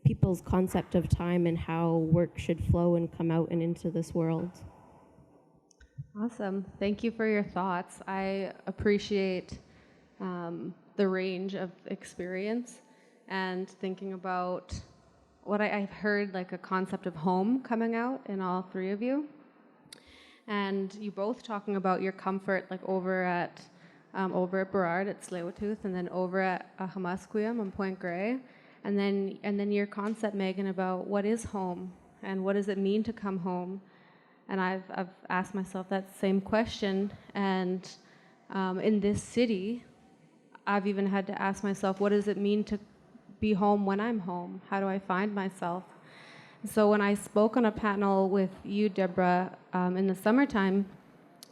people's concept of time and how work should flow and come out and into this world. Awesome. Thank you for your thoughts. I appreciate the range of experience, and thinking about what I've heard, like a concept of home coming out in all three of you. And you both talking about your comfort, like over at Burrard at Tsleil-Waututh, and then over at Musqueam on Point Grey, and then your concept, Meagan, about what is home and what does it mean to come home. And I've asked myself that same question, and in this city, I've even had to ask myself, what does it mean to be home when I'm home? How do I find myself? So when I spoke on a panel with you, Debra, in the summertime,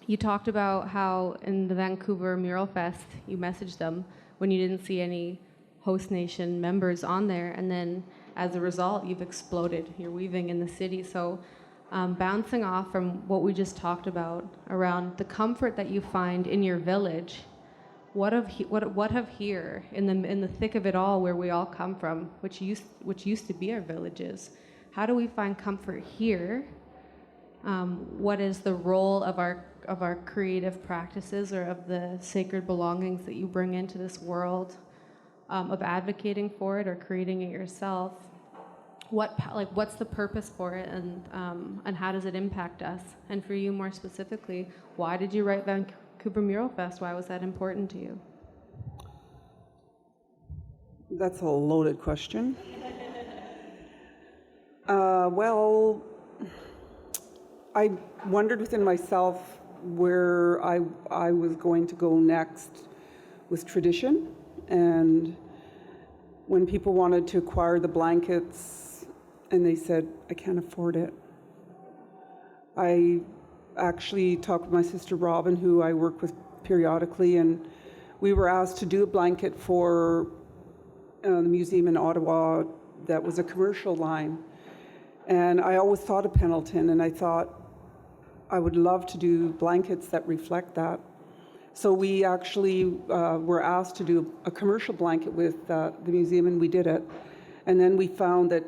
you talked about how in the Vancouver Mural Fest, you messaged them when you didn't see any host nation members on there, and then as a result, you've exploded. You're weaving in the city. So bouncing off from what we just talked about around the comfort that you find in your village, what of here in the thick of it all, where we all come from, which used to be our villages? How do we find comfort here? What is the role of our creative practices, or of the sacred belongings that you bring into this world, of advocating for it or creating it yourself? What's the purpose for it, and how does it impact us? And for you more specifically, why did you write Vancouver Mural Fest? Why was that important to you? That's a loaded question. Well, I wondered within myself where I was going to go next with tradition. And when people wanted to acquire the blankets and they said, I can't afford it, I actually talked with my sister Robin, who I work with periodically, and we were asked to do a blanket for the museum in Ottawa that was a commercial line. And I always thought of Pendleton, and I thought I would love to do blankets that reflect that. So we actually were asked to do a commercial blanket with the museum, and we did it. And then we found that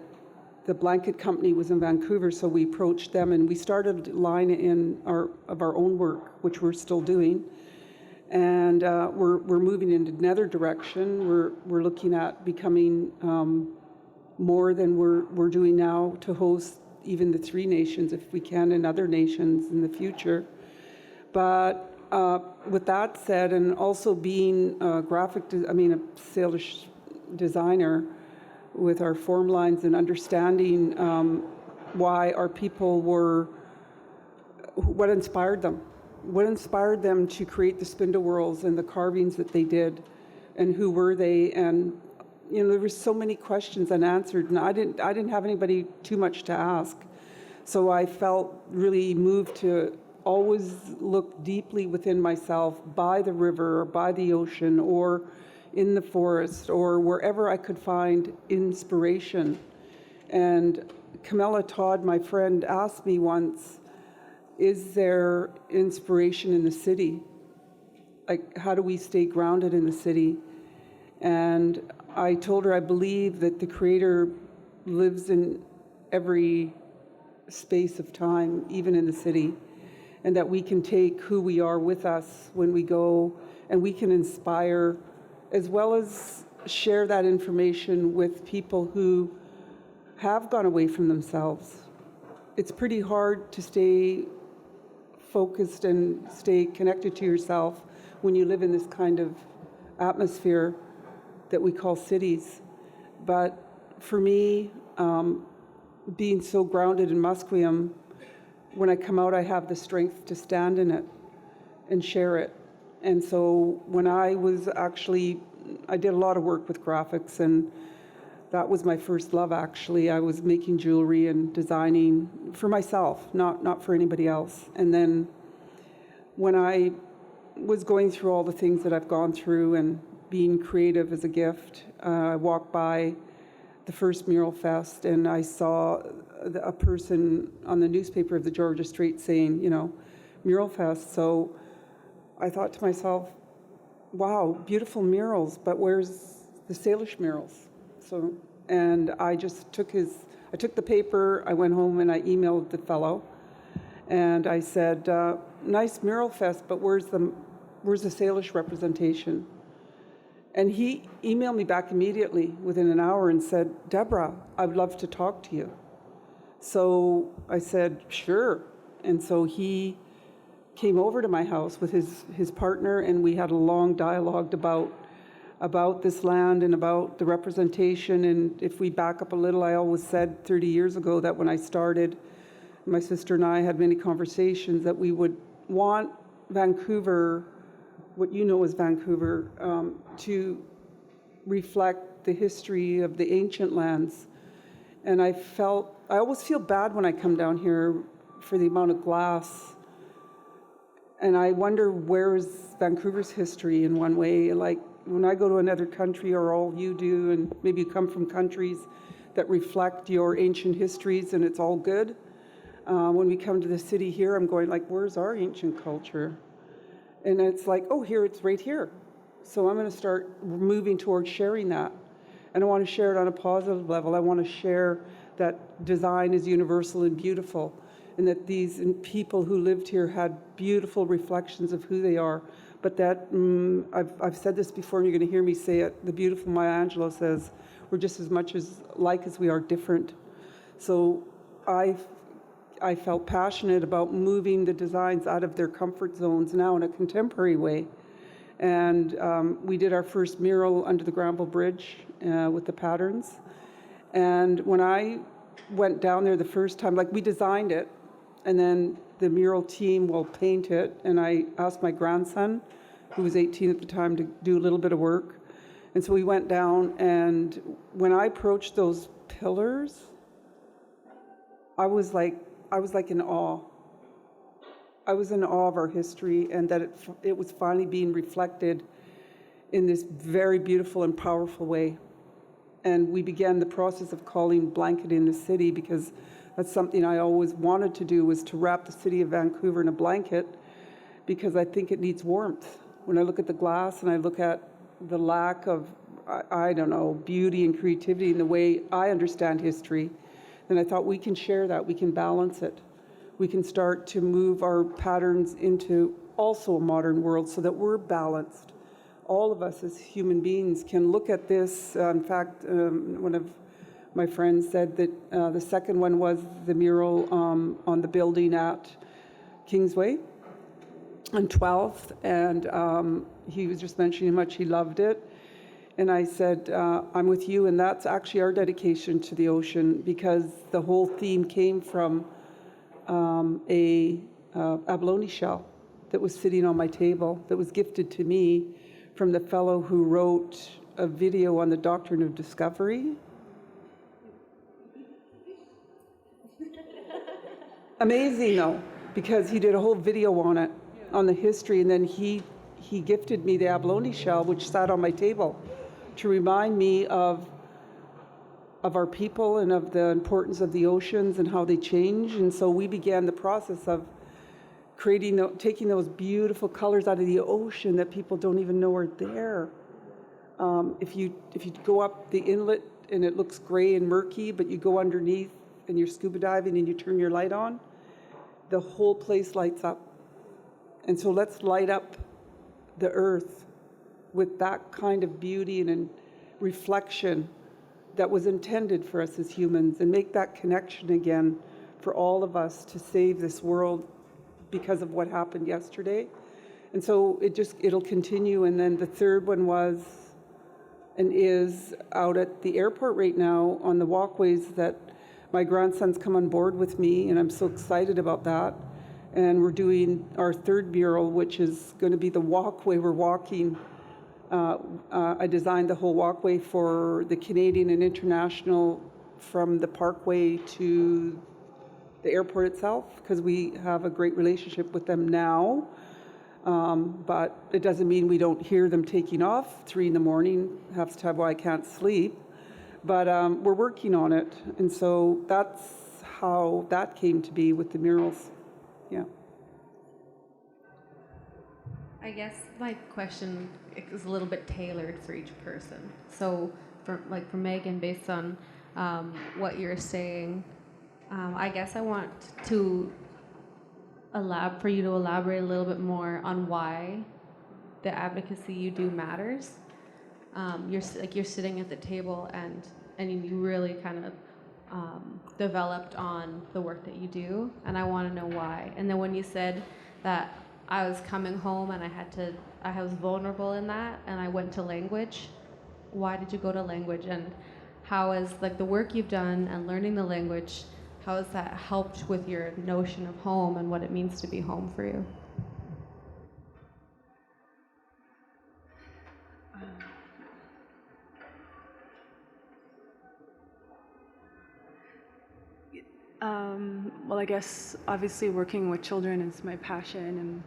the blanket company was in Vancouver, so we approached them, and we started a line of our own work, which we're still doing. And we're moving in another direction. We're looking at becoming more than we're doing now, to host even the 3 nations, if we can, and other nations in the future. But with that said, and also being a Salish designer, with our form lines and understanding why our people what inspired them to create the spindle whorls and the carvings that they did, and who were they, and there were so many questions unanswered, and I didn't have anybody too much to ask. So I felt really moved to always look deeply within myself, by the river, or by the ocean, or in the forest, or wherever I could find inspiration. And Camilla Todd, my friend, asked me once, is there inspiration in the city? Like, how do we stay grounded in the city? And I told her I believe that the Creator lives in every space of time, even in the city, and that we can take who we are with us when we go, and we can inspire, as well as share that information with people who have gone away from themselves. It's pretty hard to stay focused and stay connected to yourself when you live in this kind of atmosphere that we call cities. But for me, being so grounded in Musqueam, when I come out, I have the strength to stand in it and share it. And so when I did a lot of work with graphics, and that was my first love, actually. I was making jewelry and designing for myself, not for anybody else. And then when I was going through all the things that I've gone through, and being creative as a gift, I walked by the first Mural Fest, and I saw a person on the newspaper of the Georgia Strait saying, Mural Fest. So I thought to myself, wow, beautiful murals, but where's the Salish murals? So, and I just took the paper, I went home and I emailed the fellow, and I said, nice Mural Fest, but where's the Salish representation? And he emailed me back immediately within an hour and said, Debra, I would love to talk to you. So I said, sure. And so he came over to my house with his partner, and we had a long dialogue about this land and about the representation. And if we back up a little, I always said 30 years ago that when I started, my sister and I had many conversations that we would want Vancouver, what you know as Vancouver, to reflect the history of the ancient lands. And I always feel bad when I come down here for the amount of glass. And I wonder, where is Vancouver's history in one way? Like, when I go to another country, or all you do, and maybe you come from countries that reflect your ancient histories, and it's all good. When we come to the city here, I'm going like, where's our ancient culture? And it's like, oh, here, it's right here. So I'm going to start moving towards sharing that. And I want to share it on a positive level. I want to share that design is universal and beautiful, and that these people who lived here had beautiful reflections of who they are. But that, I've said this before, and you're going to hear me say it, the beautiful Maya Angelou says, we're just as much alike as we are different. So I felt passionate about moving the designs out of their comfort zones now in a contemporary way. And we did our first mural under the Granville Bridge with the patterns. And when I went down there the first time, like we designed it, and then the mural team will paint it. And I asked my grandson, who was 18 at the time, to do a little bit of work. And so we went down, and when I approached those pillars, I was like in awe. I was in awe of our history, and that it was finally being reflected in this very beautiful and powerful way. And we began the process of calling Blanket in the City, because that's something I always wanted to do, was to wrap the city of Vancouver in a blanket, because I think it needs warmth. When I look at the glass and I look at the lack of, I don't know, beauty and creativity in the way I understand history, then I thought we can share that, we can balance it. We can start to move our patterns into also a modern world so that we're balanced. All of us as human beings can look at this. In fact, one of my friends said that the second one was the mural on the building at Kingsway on 12th, and he was just mentioning how much he loved it. And I said, I'm with you, and that's actually our dedication to the ocean, because the whole theme came from a abalone shell that was sitting on my table, that was gifted to me from the fellow who wrote a video on the doctrine of discovery. Amazing though, because he did a whole video on it, on the history, and then he gifted me the abalone shell, which sat on my table to remind me of our people and of the importance of the oceans and how they change. And so we began the process of taking those beautiful colors out of the ocean that people don't even know are there. If you go up the inlet and it looks gray and murky, but you go underneath and you're scuba diving and you turn your light on, the whole place lights up. And so let's light up the earth with that kind of beauty and reflection that was intended for us as humans, and make that connection again for all of us to save this world because of what happened yesterday. And so it'll continue. And then the third one was and is out at the airport right now on the walkways that my grandson's come on board with me, and I'm so excited about that. And we're doing our third mural, which is going to be the walkway we're walking. I designed the whole walkway for the Canadian and international, from the parkway to the airport itself, because we have a great relationship with them now. But it doesn't mean we don't hear them taking off 3 a.m, half the time why I can't sleep. But we're working on it. And so that's how that came to be with the murals. Yeah. I guess my question is a little bit tailored for each person. So for Meagan, based on what you're saying, I guess I want to for you to elaborate a little bit more on why the advocacy you do matters. You're sitting at the table and you really kind of developed on the work that you do, and I want to know why. And then when you said that I was coming home and I was vulnerable in that, and I went to language. Why did you go to language, and how is the work you've done and learning the language, how has that helped with your notion of home and what it means to be home for you? Well, I guess obviously working with children is my passion,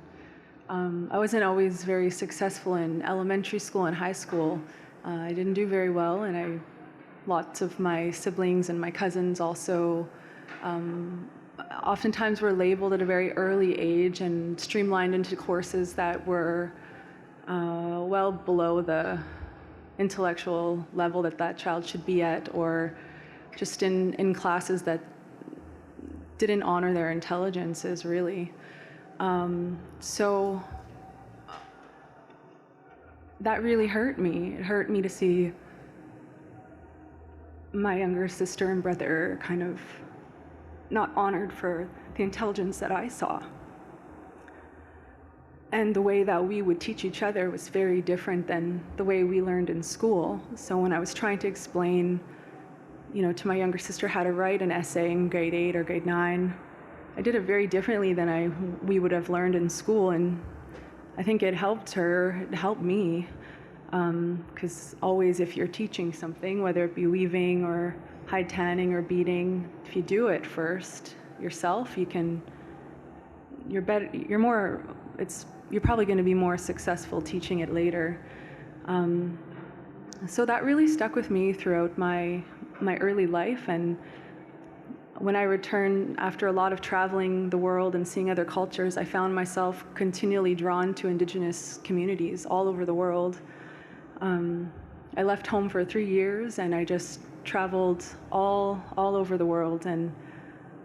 and I wasn't always very successful in elementary school and high school. I didn't do very well, and lots of my siblings and my cousins also oftentimes were labeled at a very early age and streamlined into courses that were well below the intellectual level that that child should be at, or just in classes that didn't honor their intelligences, really. So that really hurt me. It hurt me to see my younger sister and brother kind of not honored for the intelligence that I saw. And the way that we would teach each other was very different than the way we learned in school. So when I was trying to explain, to my younger sister how to write an essay in grade 8 or grade 9, I did it very differently than we would have learned in school. And I think it helped her, it helped me, because always if you're teaching something, whether it be weaving or hide tanning or beading, if you do it first yourself, you're probably going to be more successful teaching it later. So that really stuck with me throughout my early life. And when I returned after a lot of traveling the world and seeing other cultures, I found myself continually drawn to Indigenous communities all over the world. I left home for 3 years, and I just traveled all over the world. And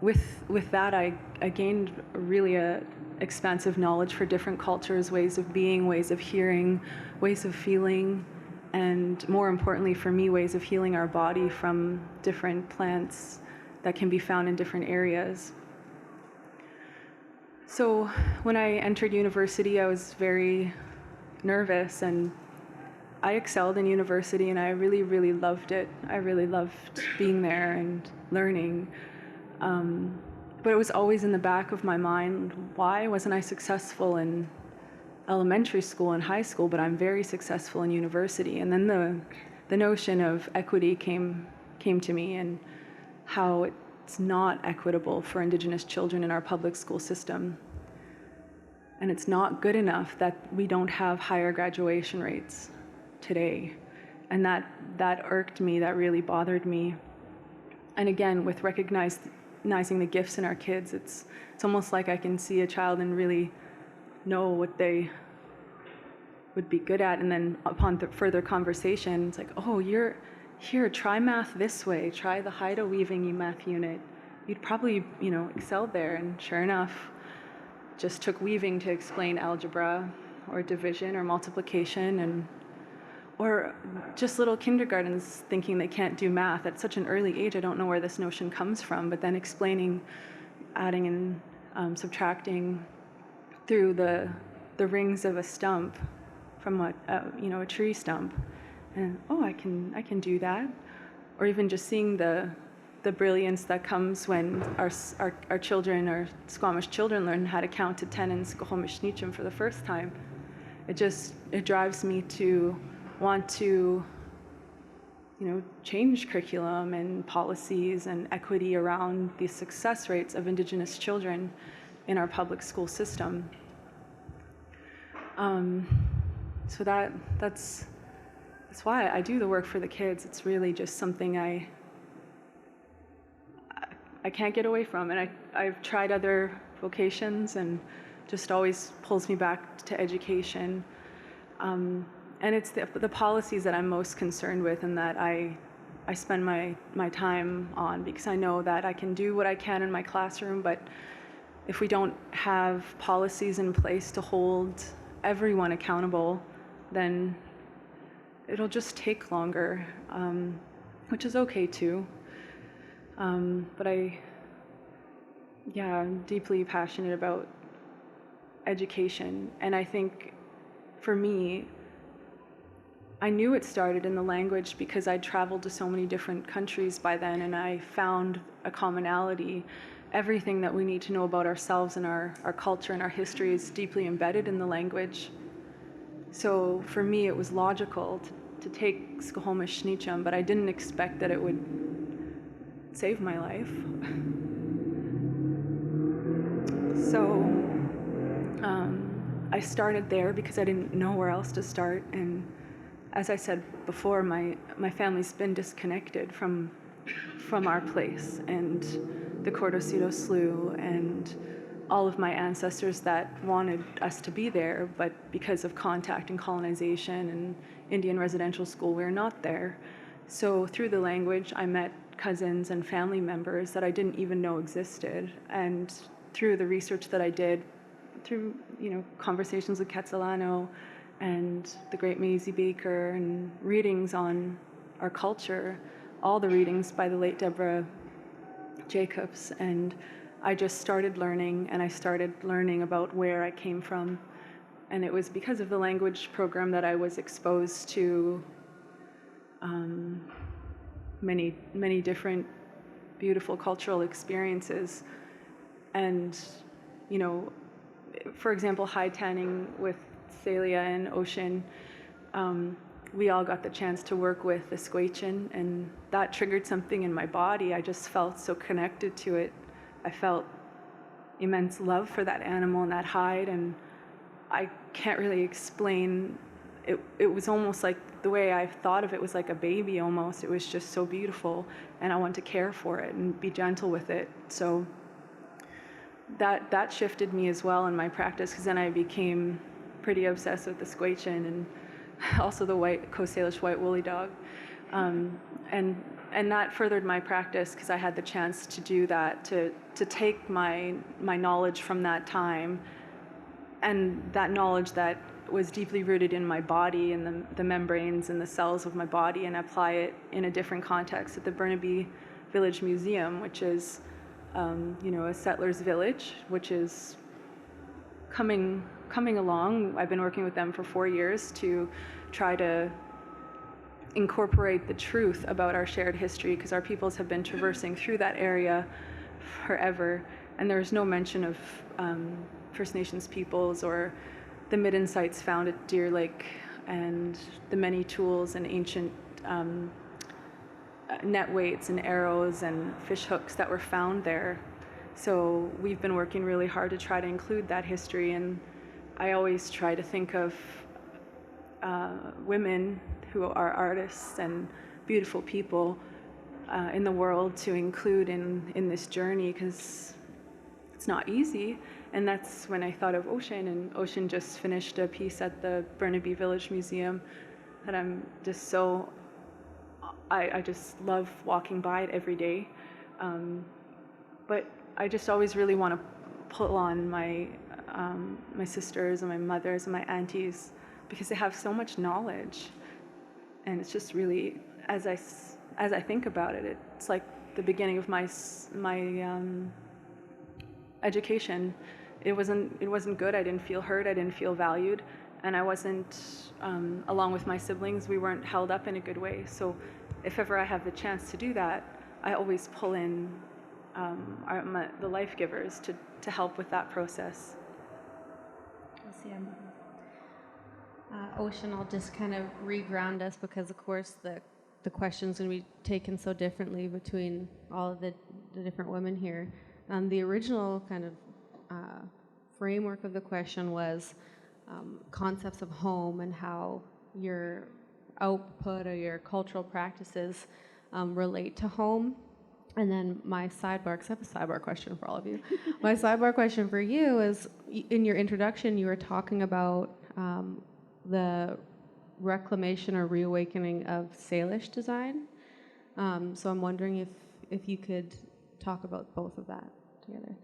with that, I gained really a expansive knowledge for different cultures, ways of being, ways of hearing, ways of feeling, and more importantly for me, ways of healing our body from different plants that can be found in different areas. So when I entered university, I was very nervous, and I excelled in university, and I really, really loved it. I really loved being there and learning. But it was always in the back of my mind, why wasn't I successful in elementary school and high school, but I'm very successful in university? And then the notion of equity came to me, and how it's not equitable for Indigenous children in our public school system. And it's not good enough that we don't have higher graduation rates today. And that irked me, that really bothered me. And again, with recognizing the gifts in our kids, it's almost like I can see a child and really know what they would be good at, and then upon further conversation, it's like, oh, you're here, try math this way, try the Haida weaving math unit. You'd probably, excel there. And sure enough, just took weaving to explain algebra or division or multiplication, or just little kindergartens thinking they can't do math at such an early age. I don't know where this notion comes from, but then explaining, adding and subtracting through the rings of a stump from a tree stump, and I can do that. Or even just seeing the brilliance that comes when our children, our Squamish children, learn how to count to 10 in Sḳwməthkվəy for the first time. It drives me to want to change curriculum and policies and equity around the success rates of Indigenous children in our public school system. So that's why I do the work for the kids. It's really just something I can't get away from, and I've tried other vocations, and just always pulls me back to education. And it's the policies that I'm most concerned with, and that I spend my time on, because I know that I can do what I can in my classroom, but if we don't have policies in place to hold everyone accountable, then it'll just take longer, which is okay too. But I'm deeply passionate about education, and I think for me, I knew it started in the language because I'd traveled to so many different countries by then, and I found a commonality. Everything that we need to know about ourselves and our culture and our history is deeply embedded in the language. So for me, it was logical to take Sḳwməthkվəy, but I didn't expect that it would save my life. So I started there because I didn't know where else to start. And as I said before, my family's been disconnected from our place and the Tsleil-Waututh slough and all of my ancestors that wanted us to be there, but because of contact and colonization and Indian residential school, we're not there. So through the language, I met cousins and family members that I didn't even know existed. And through the research that I did, through conversations with Quetzalano and the great Maisie Baker and readings on our culture, all the readings by the late Deborah Jacobs, and I just started learning, and I started learning about where I came from. And it was because of the language program that I was exposed to many, many different beautiful cultural experiences. And, for example, high tanning with Salia and Ocean, we all got the chance to work with the Sḳwx, and that triggered something in my body. I just felt so connected to it. I felt immense love for that animal and that hide, and I can't really explain. It was almost like the way I thought of it was like a baby almost. It was just so beautiful, and I wanted to care for it and be gentle with it. So that shifted me as well in my practice, because then I became pretty obsessed with the Sḳwx and also the Coast Salish white woolly dog. And that furthered my practice, because I had the chance to do that, to take my knowledge from that time, and that knowledge that was deeply rooted in my body and the membranes and the cells of my body, and apply it in a different context at the Burnaby Village Museum, which is a settler's village, which is coming along. I've been working with them for 4 years to try to incorporate the truth about our shared history, because our peoples have been traversing through that area forever, and there's no mention of First Nations peoples or the midden sites found at Deer Lake, and the many tools and ancient net weights and arrows and fish hooks that were found there. So we've been working really hard to try to include that history, and I always try to think of women who are artists and beautiful people in the world to include in this journey, because it's not easy. And that's when I thought of Ocean, and Ocean just finished a piece at the Burnaby Village Museum that I'm just so, I just love walking by it every day. But I just always really want to pull on my sisters and my mothers and my aunties, because they have so much knowledge. And it's just really, as I think about it, it's like the beginning of my education. It wasn't good. I didn't feel heard. I didn't feel valued, and I wasn't, along with my siblings, we weren't held up in a good way. So, if ever I have the chance to do that, I always pull in the life givers to help with that process. Ocean, I'll just kind of re-ground us, because of course the questions will be taken so differently between all of the different women here. The original kind of framework of the question was concepts of home and how your output or your cultural practices relate to home. And then my sidebar, because I have a sidebar question for all of you. My sidebar question for you is, in your introduction, you were talking about the reclamation or reawakening of Salish design. So I'm wondering if you could talk about both of that together.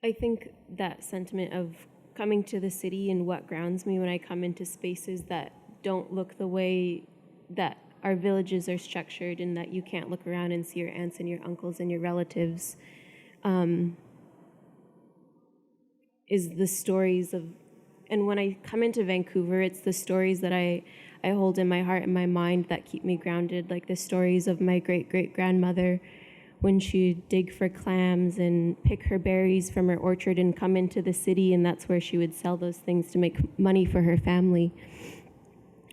I think that sentiment of coming to the city and what grounds me when I come into spaces that don't look the way that our villages are structured, and that you can't look around and see your aunts and your uncles and your relatives, is the stories of, and when I come into Vancouver, it's the stories that I hold in my heart and my mind that keep me grounded, like the stories of my great-great-grandmother when she'd dig for clams and pick her berries from her orchard and come into the city, and that's where she would sell those things to make money for her family.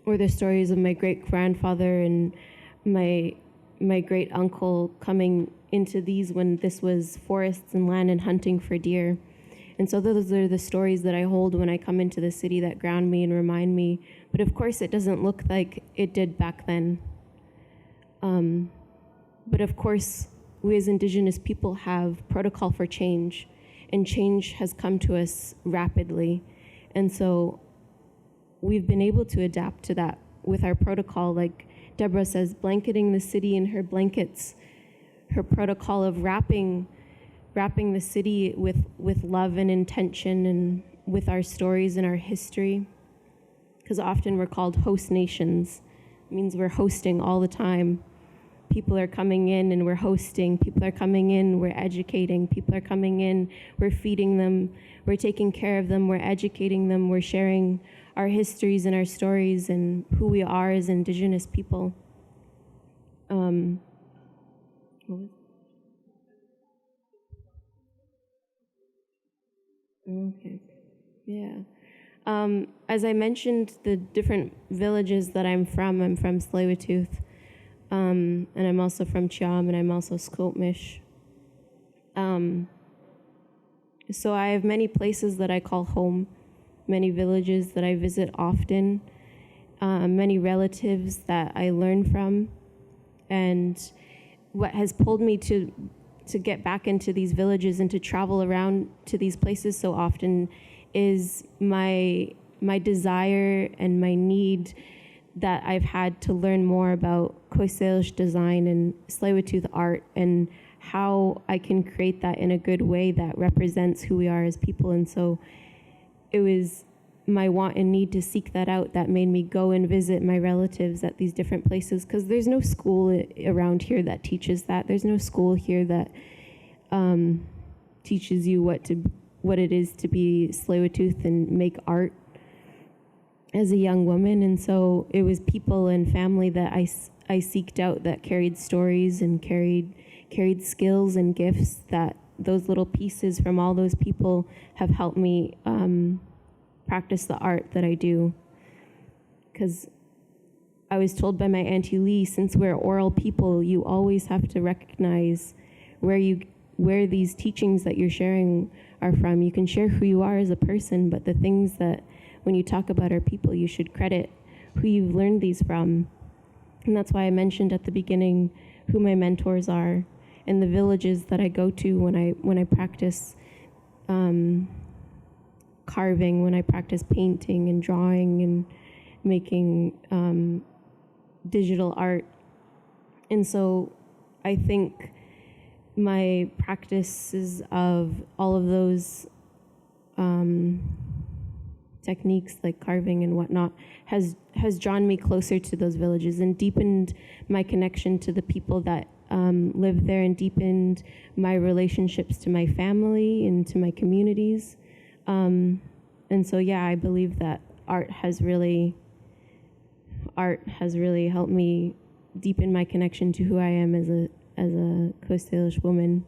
Or the stories of my great-grandfather and my great-uncle coming into these when this was forests and land and hunting for deer. And so those are the stories that I hold when I come into the city that ground me and remind me. But of course, it doesn't look like it did back then. But of course, we as Indigenous people have protocol for change, and change has come to us rapidly. And so we've been able to adapt to that with our protocol, like Debra says, blanketing the city in her blankets, her protocol of wrapping the city with love and intention and with our stories and our history. Because often we're called host nations. It means we're hosting all the time. People are coming in and we're hosting. People are coming in, we're educating. People are coming in, we're feeding them. We're taking care of them, we're educating them. We're sharing our histories and our stories and who we are as Indigenous people. Okay, yeah. As I mentioned, the different villages that I'm from Tsleil-Waututh, and I'm also from Chiam, and I'm also Squamish. So I have many places that I call home, many villages that I visit often, many relatives that I learn from, and what has pulled me to get back into these villages and to travel around to these places so often is my desire and my need that I've had to learn more about xʷməthkվəy design and Tsleil-Waututh art and how I can create that in a good way that represents who we are as people. And so it was my want and need to seek that out that made me go and visit my relatives at these different places, because there's no school around here that teaches that. There's no school here that teaches you what it is to be Tsleil-Waututh and make art as a young woman. And so it was people and family that I seeked out that carried stories and carried skills and gifts, that those little pieces from all those people have helped me practice the art that I do. Because I was told by my Auntie Lee, since we're oral people, you always have to recognize where these teachings that you're sharing are from. You can share who you are as a person, but the things that when you talk about our people, you should credit who you've learned these from. And that's why I mentioned at the beginning who my mentors are and the villages that I go to when I practice carving, when I practice painting and drawing and making digital art. And so I think my practices of all of those techniques like carving and whatnot has drawn me closer to those villages and deepened my connection to the people that live there and deepened my relationships to my family and to my communities. And so, yeah, I believe that art has really helped me deepen my connection to who I am as a xʷməthkվəy woman.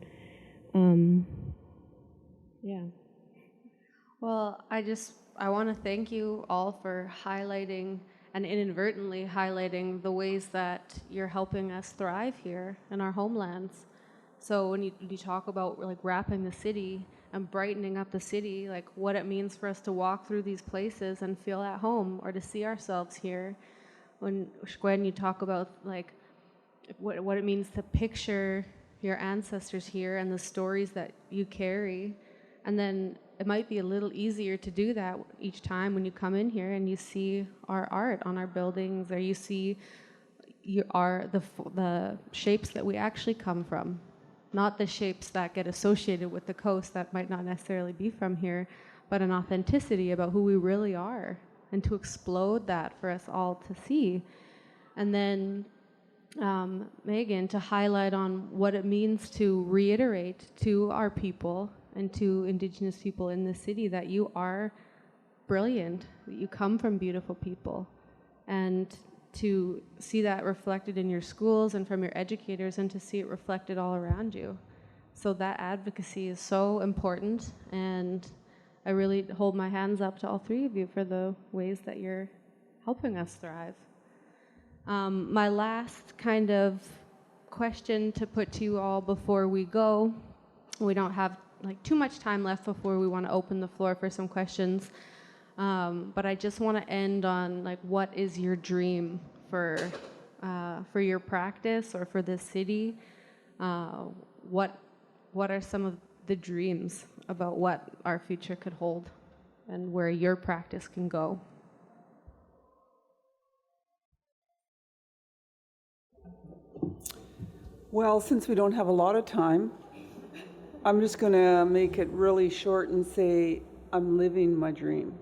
Yeah. Well, I want to thank you all for highlighting and inadvertently highlighting the ways that you're helping us thrive here in our homelands. So when you talk about like wrapping the city and brightening up the city, like what it means for us to walk through these places and feel at home or to see ourselves here. When Xwen, you talk about like what it means to picture your ancestors here and the stories that you carry. And then it might be a little easier to do that each time when you come in here and you see our art on our buildings, or you see the shapes that we actually come from, not the shapes that get associated with the coast that might not necessarily be from here, but an authenticity about who we really are, and to explode that for us all to see. And then Meagan, to highlight on what it means to reiterate to our people and to Indigenous people in the city that you are brilliant, that you come from beautiful people, and to see that reflected in your schools and from your educators, and to see it reflected all around you. So that advocacy is so important, and I really hold my hands up to all three of you for the ways that you're helping us thrive. My last kind of question to put to you all before we go, we don't have like too much time left before we want to open the floor for some questions, but I just want to end on like, what is your dream for your practice or for this city? what are some of the dreams about what our future could hold and where your practice can go? Well, since we don't have a lot of time, I'm just going to make it really short and say I'm living my dream.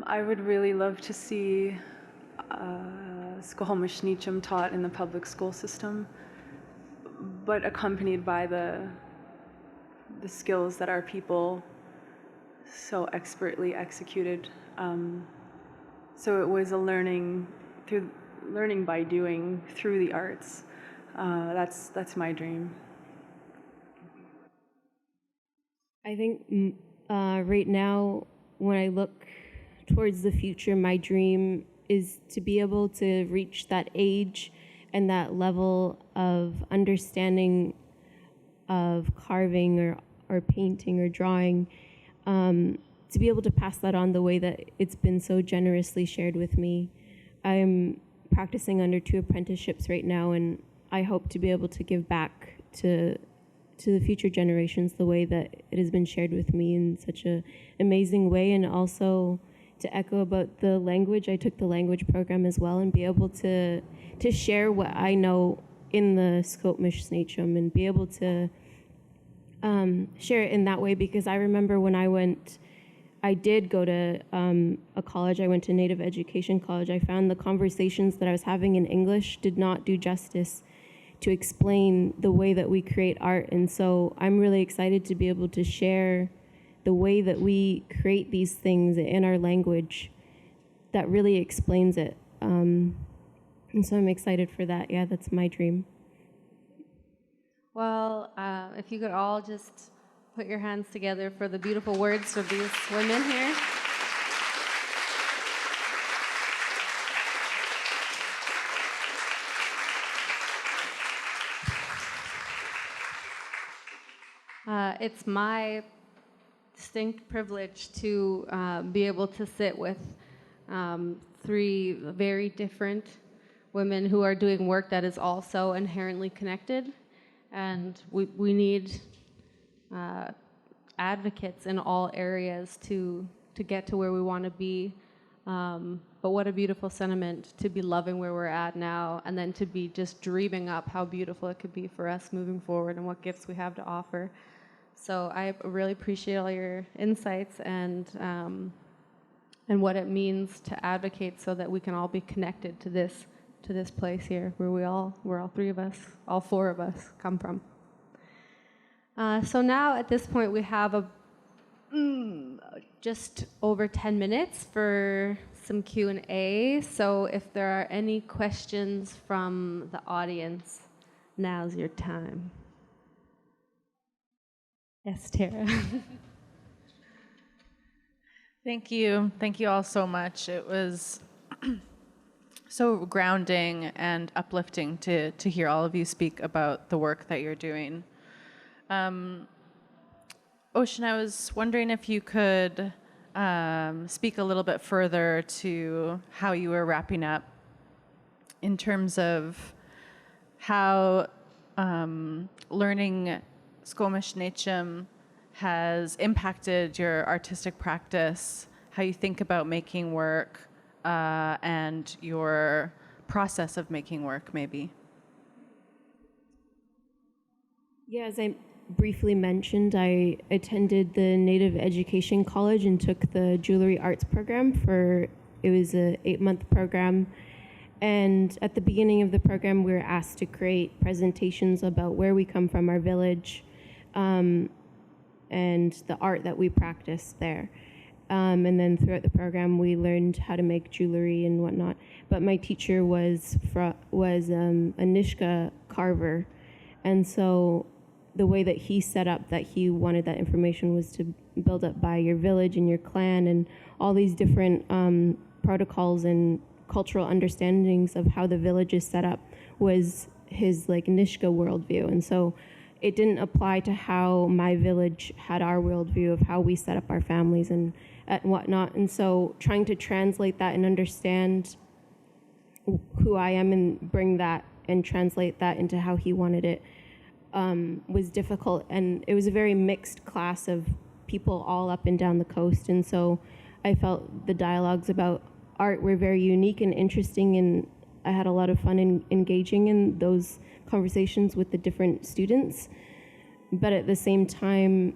I would really love to see Squamish taught in the public school system, but accompanied by the skills that our people so expertly executed. So it was a learning by doing through the arts. That's my dream. I think right now, when I look towards the future, my dream is to be able to reach that age and that level of understanding of carving or painting or drawing, to be able to pass that on the way that it's been so generously shared with me. I'm practicing under 2 apprenticeships right now, and I hope to be able to give back to the future generations the way that it has been shared with me in such an amazing way. And also to echo about the language, I took the language program as well, and be able to share what I know in the Squamish Snatchum and be able to share it in that way, because I remember when I did go to a college, I went to Native Education College, I found the conversations that I was having in English did not do justice to explain the way that we create art. And so I'm really excited to be able to share the way that we create these things in our language that really explains it. And so I'm excited for that. Yeah, that's my dream. Well, if you could all just put your hands together for the beautiful words of these women here. It's my distinct privilege to be able to sit with 3 very different women who are doing work that is also inherently connected. And we need advocates in all areas to get to where we want to be. But what a beautiful sentiment to be loving where we're at now, and then to be just dreaming up how beautiful it could be for us moving forward and what gifts we have to offer. So I really appreciate all your insights and what it means to advocate so that we can all be connected to this place here where where all 3 of us, all 4 of us come from. So now at this point we have just over 10 minutes for some Q&A. So if there are any questions from the audience, now's your time. Yes, Tara. Thank you. Thank you all so much. It was so grounding and uplifting to hear all of you speak about the work that you're doing. Ocean, I was wondering if you could speak a little bit further to how you were wrapping up in terms of how learning Squamish Nechum has impacted your artistic practice, how you think about making work, and your process of making work, maybe. Yeah, as I briefly mentioned, I attended the Native Education College and took the jewelry arts program it was an 8-month program. And at the beginning of the program, we were asked to create presentations about where we come from, our village, and the art that we practice there. And then throughout the program, we learned how to make jewelry and whatnot. But my teacher was a Nishka carver. And so the way that he set up that he wanted that information was to build up by your village and your clan and all these different protocols and cultural understandings of how the village is set up was his Nishka worldview. And so it didn't apply to how my village had our worldview of how we set up our families and whatnot. And so trying to translate that and understand who I am and bring that and translate that into how he wanted it was difficult. And it was a very mixed class of people all up and down the coast. And so I felt the dialogues about art were very unique and interesting, and I had a lot of fun in engaging in those conversations with the different students. But at the same time,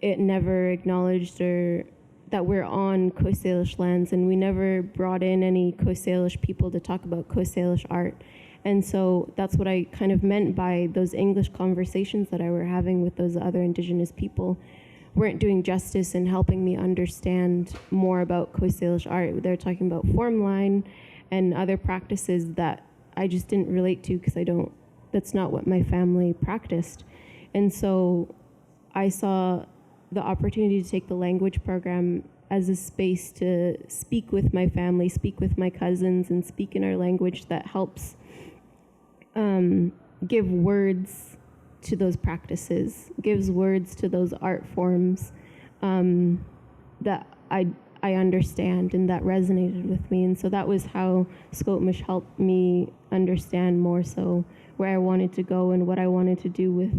it never acknowledged that we're on Coast Salish lands, and we never brought in any Coast Salish people to talk about Coast Salish art. And so that's what I kind of meant by those English conversations that I were having with those other Indigenous people weren't doing justice and helping me understand more about Coast Salish art. They're talking about form line and other practices that I just didn't relate to because that's not what my family practiced. And so I saw the opportunity to take the language program as a space to speak with my family, speak with my cousins, and speak in our language that helps give words to those practices, gives words to those art forms that I understand and that resonated with me. And so that was how Squamish helped me understand more so where I wanted to go and what I wanted to do with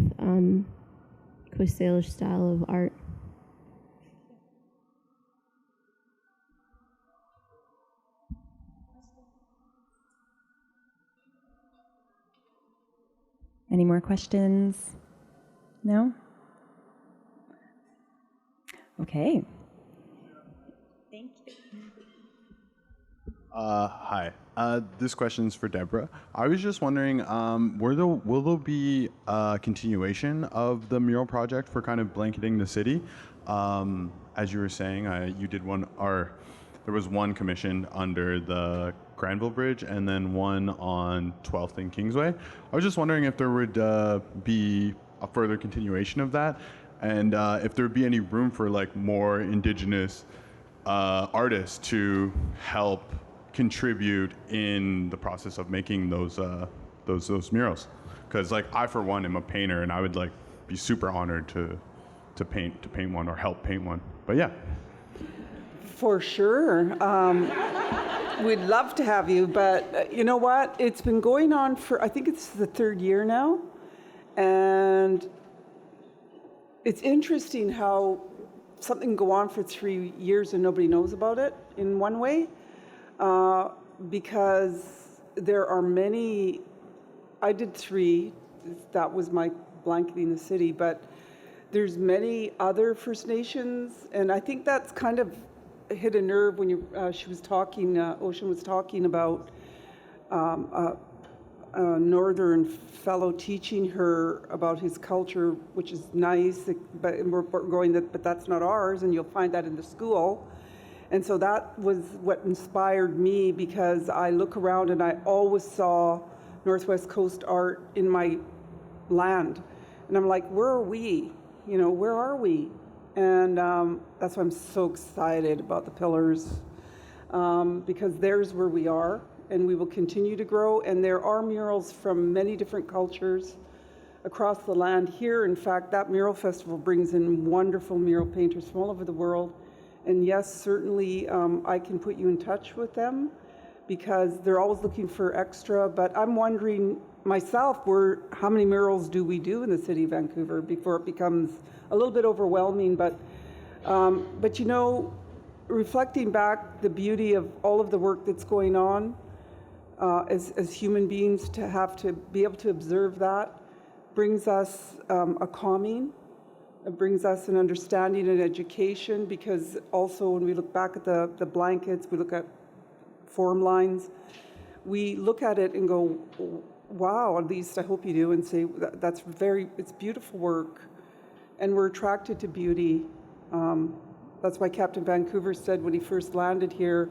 Coast Salish style of art. Any more questions? No? Okay. Thank you. Hi. This question's for Debra. I was just wondering, will there be a continuation of the mural project for kind of blanketing the city? As you were saying, you did one, or there was one commissioned under the Granville Bridge and then one on 12th and Kingsway. I was just wondering if there would be a further continuation of that, and if there would be any room for like more Indigenous artists to help contribute in the process of making those murals. Because like I for one am a painter, and I would like be super honored to paint one or help paint one. But yeah. For sure. We'd love to have you, but you know what? It's been going on for, I think it's the third year now. And it's interesting how something can go on for 3 years and nobody knows about it in one way. Because there are many, I did 3, that was my blanketing the city, but there's many other First Nations, and I think that's kind of hit a nerve when she was talking, Ocean was talking about a northern fellow teaching her about his culture, which is nice, but we're going that, but that's not ours, and you'll find that in the school. And so that was what inspired me, because I look around and I always saw Northwest Coast art in my land. And I'm like, where are we? You know, where are we? And that's why I'm so excited about the pillars, because there's where we are, and we will continue to grow. And there are murals from many different cultures across the land here. In fact, that mural festival brings in wonderful mural painters from all over the world. And yes, certainly I can put you in touch with them, because they're always looking for extra. But I'm wondering myself, how many murals do we do in the city of Vancouver before it becomes a little bit overwhelming? But you know, reflecting back the beauty of all of the work that's going on as human beings, to have to be able to observe that brings us a calming. It brings us an understanding and education, because also when we look back at the blankets, we look at form lines, we look at it and go, wow, at least I hope you do, and say it's beautiful work, and we're attracted to beauty. That's why Captain Vancouver said when he first landed here,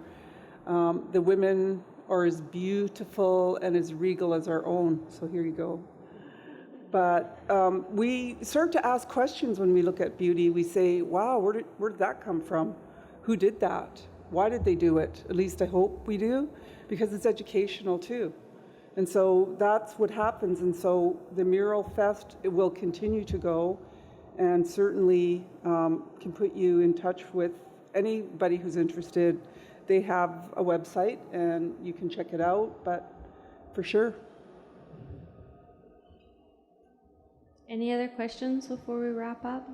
the women are as beautiful and as regal as our own. So here you go. But we start to ask questions when we look at beauty. We say, wow, where did that come from? Who did that? Why did they do it? At least I hope we do, because it's educational too. And so that's what happens. And so the Mural Fest, it will continue to go, and certainly can put you in touch with anybody who's interested. They have a website and you can check it out, but for sure. Any other questions before we wrap up?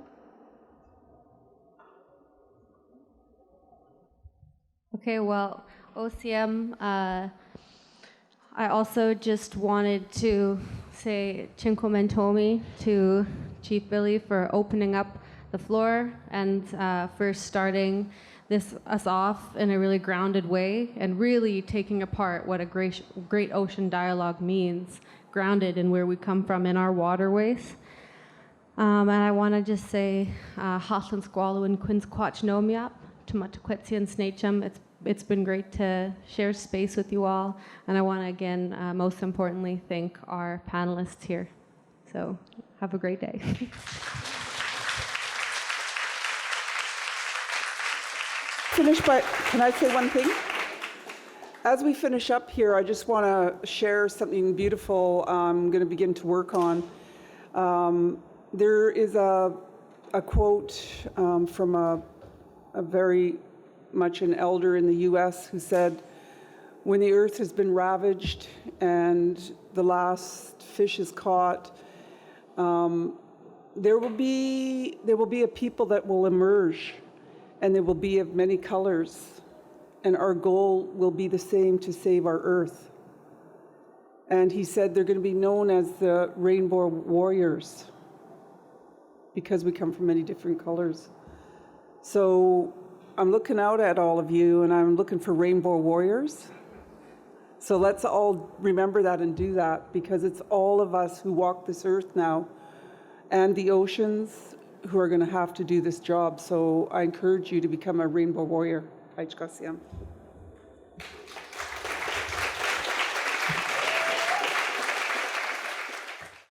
Okay, well, OCM, I also just wanted to say xʷməthkվəy to Chief Billy for opening up the floor and for starting us off in a really grounded way and really taking apart what a great ocean dialogue means, grounded in where we come from in our waterways. And I want to just say, Hyland Squamish xʷməthkվəy, xʷməthkվəy and Snachum. It's been great to share space with you all, and I want to again, most importantly, thank our panelists here. So have a great day. Can I say one thing? As we finish up here, I just want to share something beautiful I'm going to begin to work on. There is a quote from a very much an elder in the US who said, when the earth has been ravaged and the last fish is caught, there will be a people that will emerge, and they will be of many colors, and our goal will be the same, to save our earth. And he said they're going to be known as the Rainbow Warriors because we come from many different colors. So I'm looking out at all of you, and I'm looking for Rainbow Warriors. So let's all remember that and do that, because it's all of us who walk this earth now and the oceans who are going to have to do this job. So I encourage you to become a Rainbow Warrior. Xʷməthkվəy.